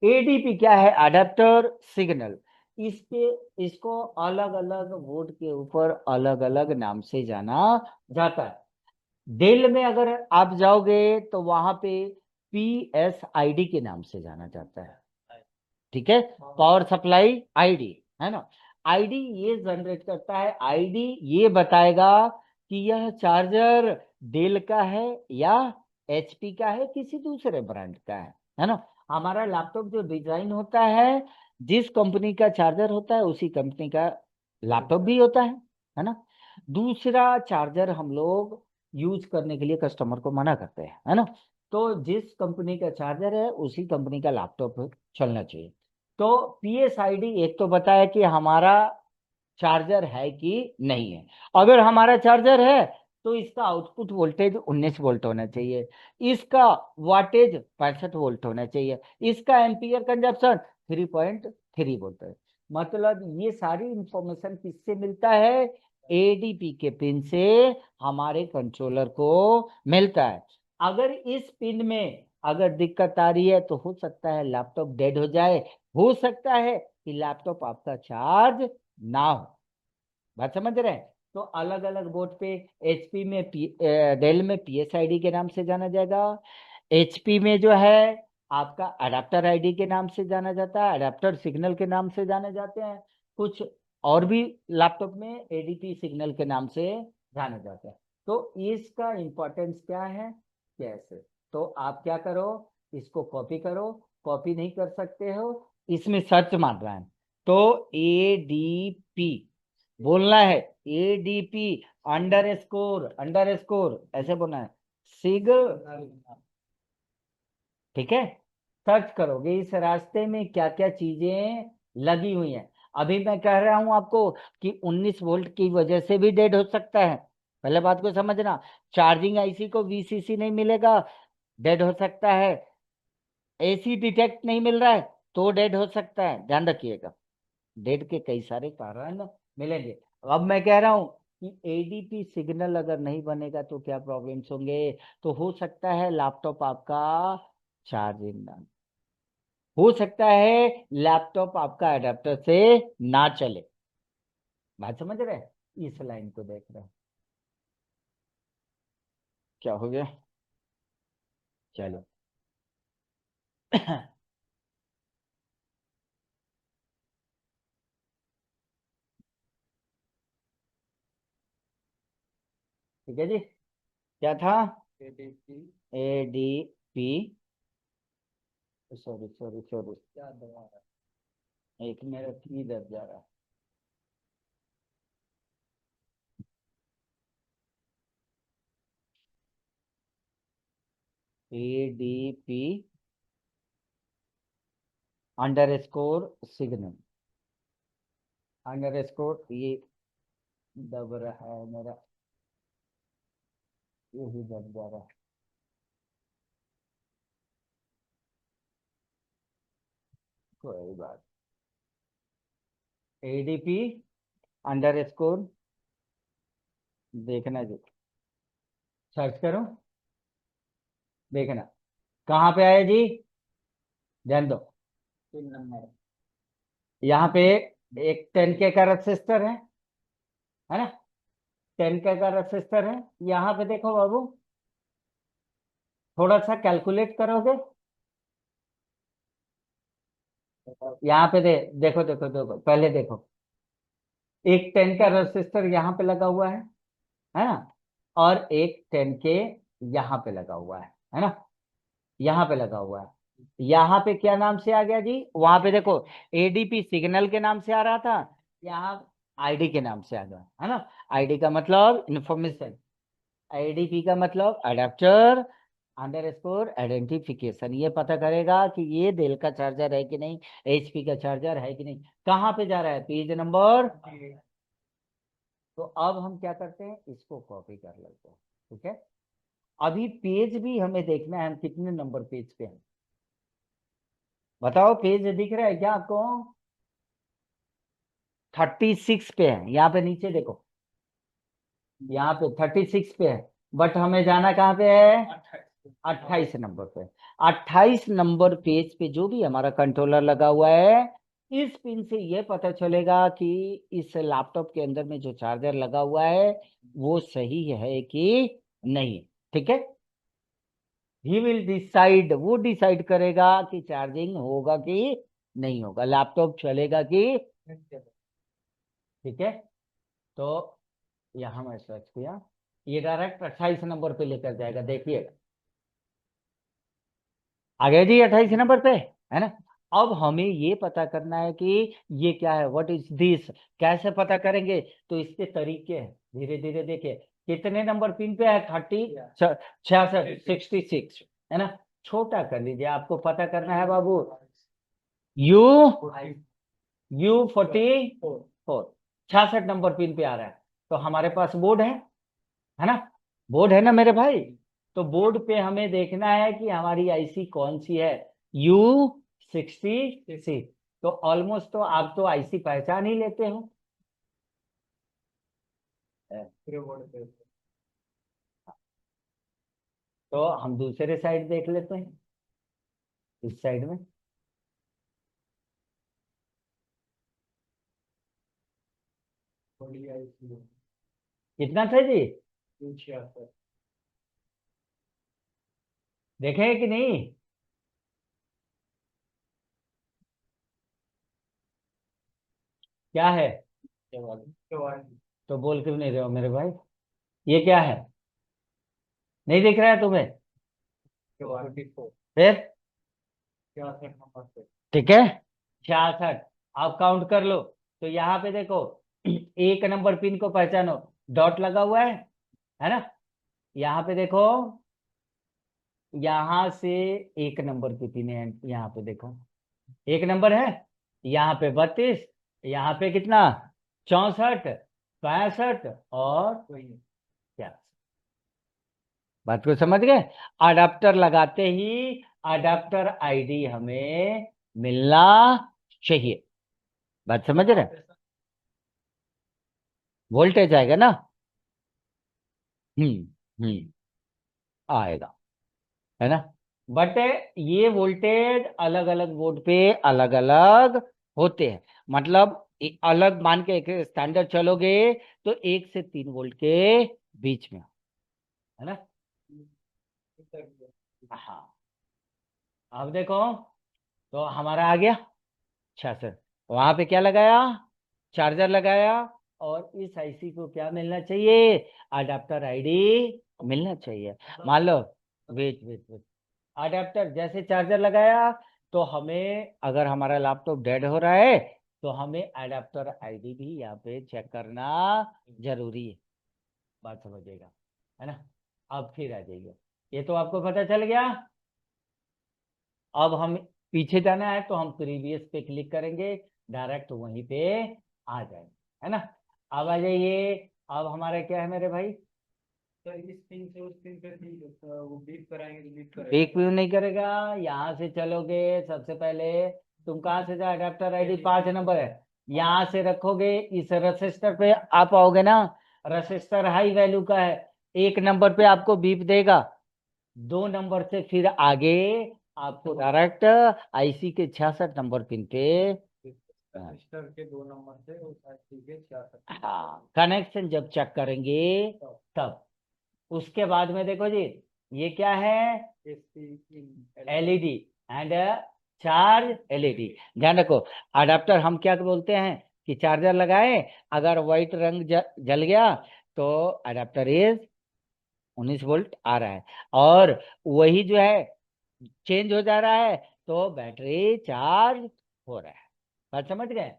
ADP क्या है? Adapter signal. इसके इसको अलग अलग बोर्ड के ऊपर अलग अलग नाम से जाना जाता है। डेल में अगर आप जाओगे तो वहां पे पीएसआईडी के नाम से जाना जाता है। ठीक है, पावर सप्लाई आईडी, है ना। आईडी ये जनरेट करता है, आईडी ये बताएगा कि यह चार्जर डेल का है या एचपी का है, किसी दूसरे ब्रांड का है ना। हमारा लैपटॉप जो डिजाइन होता है, जिस कंपनी का चार्जर होता है उसी कंपनी का लैपटॉप भी होता है ना। दूसरा चार्जर हम लोग यूज करने के लिए कस्टमर को मना करते हैं, है ना। तो जिस कंपनी का चार्जर है उसी कंपनी का लैपटॉप चलना चाहिए। तो पीएसआईडी एक तो बताया कि हमारा चार्जर है कि नहीं है। अगर हमारा चार्जर है तो इसका आउटपुट वोल्टेज 19 वोल्ट होना चाहिए, इसका वाटेज 65 वोल्ट होना चाहिए, इसका एम्पियर कंजप्शन 3.3 वोल्ट है। मतलब ये सारी इंफॉर्मेशन किससे मिलता है? एडीपी के पिन से हमारे कंट्रोलर को मिलता है। अगर इस पिन में अगर दिक्कत आ रही है तो हो सकता है लैपटॉप डेड हो जाए, हो सकता है कि लैपटॉप आपका चार्ज ना हो। बात समझ रहे हैं? तो अलग अलग बोर्ड पे, एचपी में डेल में पीएसआईडी के नाम से जाना जाएगा। एचपी में जो है आपका अडेप्टर आईडी के नाम से जाना जाता है, अडेप्टर सिग्नल के नाम से जाने जाते हैं। कुछ और भी लैपटॉप में एडीपी सिग्नल के नाम से जाना जाता है। तो इसका इंपॉर्टेंस क्या है, कैसे? तो आप क्या करो, इसको कॉपी करो। कॉपी नहीं कर सकते हो, इसमें सर्च मार रहा है तो एडीपी बोलना है। एडीपी अंडर स्कोर ऐसे बोलना है, सिग। ठीक है, सर्च करोगे इस रास्ते में क्या क्या चीजें लगी हुई हैं। अभी मैं कह रहा हूं आपको कि 19 वोल्ट की वजह से भी डेड हो सकता है। पहले बात को समझना, चार्जिंग आईसी को वीसीसी नहीं मिलेगा, डेड हो सकता है। एसी डिटेक्ट नहीं मिल रहा है तो डेड हो सकता है, ध्यान रखिएगा। डेड के कई सारे कारण मिलेंगे। अब मैं कह रहा हूं कि एडीपी सिग्नल अगर नहीं बनेगा तो क्या प्रॉब्लम्स होंगे? तो हो सकता है लैपटॉप आपका चार्जिंग ना, हो सकता है लैपटॉप आपका अडेप्टर से ना चले। बात समझ रहे हैं? इस लाइन को देख रहे हैं, क्या हो गया? चलो। ठीक है जी, क्या था? ADP ADP, sorry sorry sorry, क्या दबा रहा एक मेरा की दब जा रहा है। ADP under score signal, under score ये दब रहा है मेरा, यही दब जा रहा है। कोई बात। एडीपी अंडर स्कोर, देखना जी, सर्च करो, देखना कहाँ पे आया जी, ध्यान दो। 3 नंबर। यहाँ पे एक 10K का रजिस्टर है ना। 10K का रजिस्टर है। यहाँ पे देखो बाबू, थोड़ा सा कैलकुलेट करोगे। यहाँ पे देखो देखो देखो, पहले देखो, एक 10 का रजिस्टर यहाँ पे लगा हुआ है ना। और एक 10K यहाँ पे लगा हुआ है ना, यहाँ पे लगा हुआ है। यहाँ पे क्या नाम से आ गया जी, वहां पे देखो एडीपी सिग्नल के नाम से आ रहा था, यहाँ आईडी के नाम से आ गया, है ना। आईडी का मतलब इंफॉर्मेशन, आईडीपी का मतलब अडेप्टर अंडरस्कोर आइडेंटिफिकेशन, ये पता करेगा कि ये डेल का चार्जर है कि नहीं, एचपी का चार्जर है कि नहीं, कहाँ पे जा रहा है, पेज नंबर। तो अब हम क्या करते हैं, इसको कॉपी कर लेते हैं, ठीक है। अभी पेज भी हमें देखना है, हम कितने नंबर पेज पे हैं, बताओ, पेज दिख रहा है क्या आपको। 36 पे है, यहाँ पे नीचे देखो, यहाँ पे 36 पे है, बट हमें जाना कहाँ पे है, 28 नंबर पे। 28 नंबर पेज पे जो भी हमारा कंट्रोलर लगा हुआ है, इस पिन से ये पता चलेगा कि इस लैपटॉप के अंदर में जो चार्जर लगा हुआ है वो सही है कि नहीं, ठीक है। ही विल डिसाइड, वो डिसाइड करेगा कि चार्जिंग होगा कि नहीं होगा, लैपटॉप चलेगा कि, ठीक है। तो यहाँ मैं सर्च किया, ये डायरेक्ट 28 नंबर पे लेकर जाएगा, देखिएगा आ गया जी 28 नंबर पे, है ना। अब हमें ये पता करना है कि ये क्या है, व्हाट इज दिस, कैसे पता करेंगे, तो इसके तरीके हैं, धीरे धीरे देखिए। कितने नंबर पिन पे है, 66, 66, है ना। छोटा कर लीजिए, आपको पता करना है बाबू, यू U44, 66 नंबर पिन पे आ रहा है। तो हमारे पास बोर्ड है ना, बोर्ड है ना मेरे भाई। तो बोर्ड पे हमें देखना है कि हमारी आईसी कौन सी है, U66। तो ऑलमोस्ट तो आप तो आईसी पहचान ही लेते हो। तो हम दूसरे साइड देख लेते हैं, इस साइड में कितना था जी, देखे कि नहीं, क्या है, तो बोल क्यों नहीं रहे हो मेरे भाई, ये क्या है, नहीं दिख रहा है तुम्हें, फिर ठीक है 66, आप काउंट कर लो। तो यहाँ पे देखो, एक नंबर पिन को पहचानो, डॉट लगा हुआ है ना। यहाँ पे देखो, यहाँ से एक नंबर की पिन है, यहाँ पे देखो एक नंबर है, यहाँ पे 32, यहाँ पे कितना, 64, 65 और क्या, बात को समझ गए। अडाप्टर लगाते ही अडाप्टर आईडी हमें मिलना चाहिए, बात समझ रहे, वोल्टेज आएगा ना, हम्म, आएगा, है ना। बट ये वोल्टेज अलग अलग बोर्ड पे अलग अलग होते हैं, मतलब अलग मान के एक स्टैंडर्ड चलोगे तो 1 से 3 वोल्ट के बीच में, है ना। हाँ, अब देखो, तो हमारा आ गया 66, वहां पे क्या लगाया, चार्जर लगाया, और इस आईसी को क्या मिलना चाहिए, अडाप्टर आईडी मिलना चाहिए। मान लो, वेट वेट वेट, अडेप्टर जैसे चार्जर लगाया, तो हमें अगर हमारा लैपटॉप डेड हो रहा है तो हमें अडेप्टर आईडी भी यहाँ पे चेक करना जरूरी है, बात समझिएगा, है ना। अब फिर आ जाइए, ये तो आपको पता चल गया। अब हम पीछे जाना है तो हम प्रीवियस पे क्लिक करेंगे, डायरेक्ट वहीं पे आ जाएंगे, है ना। अब आ जाइए, अब हमारा क्या है मेरे भाई, तो इस पिन से उस पिन पे वो बीप कराएंगे तो बीप एक करेगा। व्यू नहीं करेगा, यहाँ से चलोगे, सबसे पहले तुम कहाँ से जा, अडेप्टर आईडी 5 नंबर है, यहाँ से रखोगे, इस रजिस्टर पे आप आओगे ना, रजिस्टर हाई वैल्यू का है, 1 नंबर पे आपको बीप देगा, 2 नंबर से फिर आगे आपको डायरेक्ट आईसी के 66 नंबर पिन पे, रजिस्टर के 2 नंबर से उस आईसी के 66। हाँ, कनेक्शन जब चेक करेंगे तब, उसके बाद में देखो जी, ये क्या है, एलईडी एंड चार्ज एलईडी, ध्यान रखो। अडाप्टर हम क्या बोलते हैं कि चार्जर लगाए, अगर व्हाइट रंग जल गया तो अडाप्टर इज 19 वोल्ट आ रहा है, और वही जो है चेंज हो जा रहा है तो बैटरी चार्ज हो रहा है। बात समझ गए?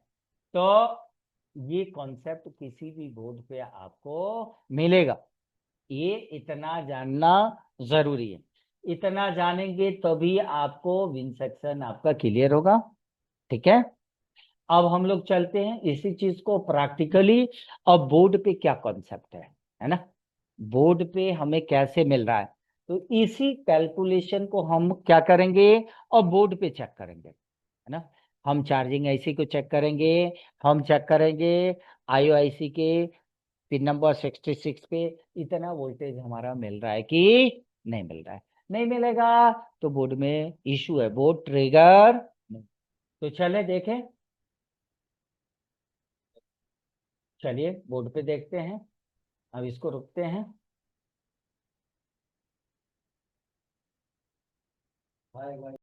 तो ये कॉन्सेप्ट किसी भी बोर्ड पे आपको मिलेगा, ये इतना जानना जरूरी है। इतना जानेंगे तभी आपको विन सेक्शन आपका क्लियर होगा। ठीक है, अब हम लोग चलते हैं इसी चीज को प्रैक्टिकली। अब बोर्ड पे क्या कॉन्सेप्ट है ना, बोर्ड पे हमें कैसे मिल रहा है, तो इसी कैलकुलेशन को हम क्या करेंगे और बोर्ड पे चेक करेंगे, है ना। हम चार्जिंग आईसी को चेक करेंगे, हम चेक करेंगे आईओआईसी के पिन नंबर 66 पे इतना वोल्टेज हमारा मिल रहा है कि नहीं मिल रहा है। नहीं मिलेगा तो बोर्ड में इशू है, बोर्ड ट्रिगर नहीं। तो चले देखें, चलिए बोर्ड पे देखते हैं। अब इसको रुकते हैं। भाई भाई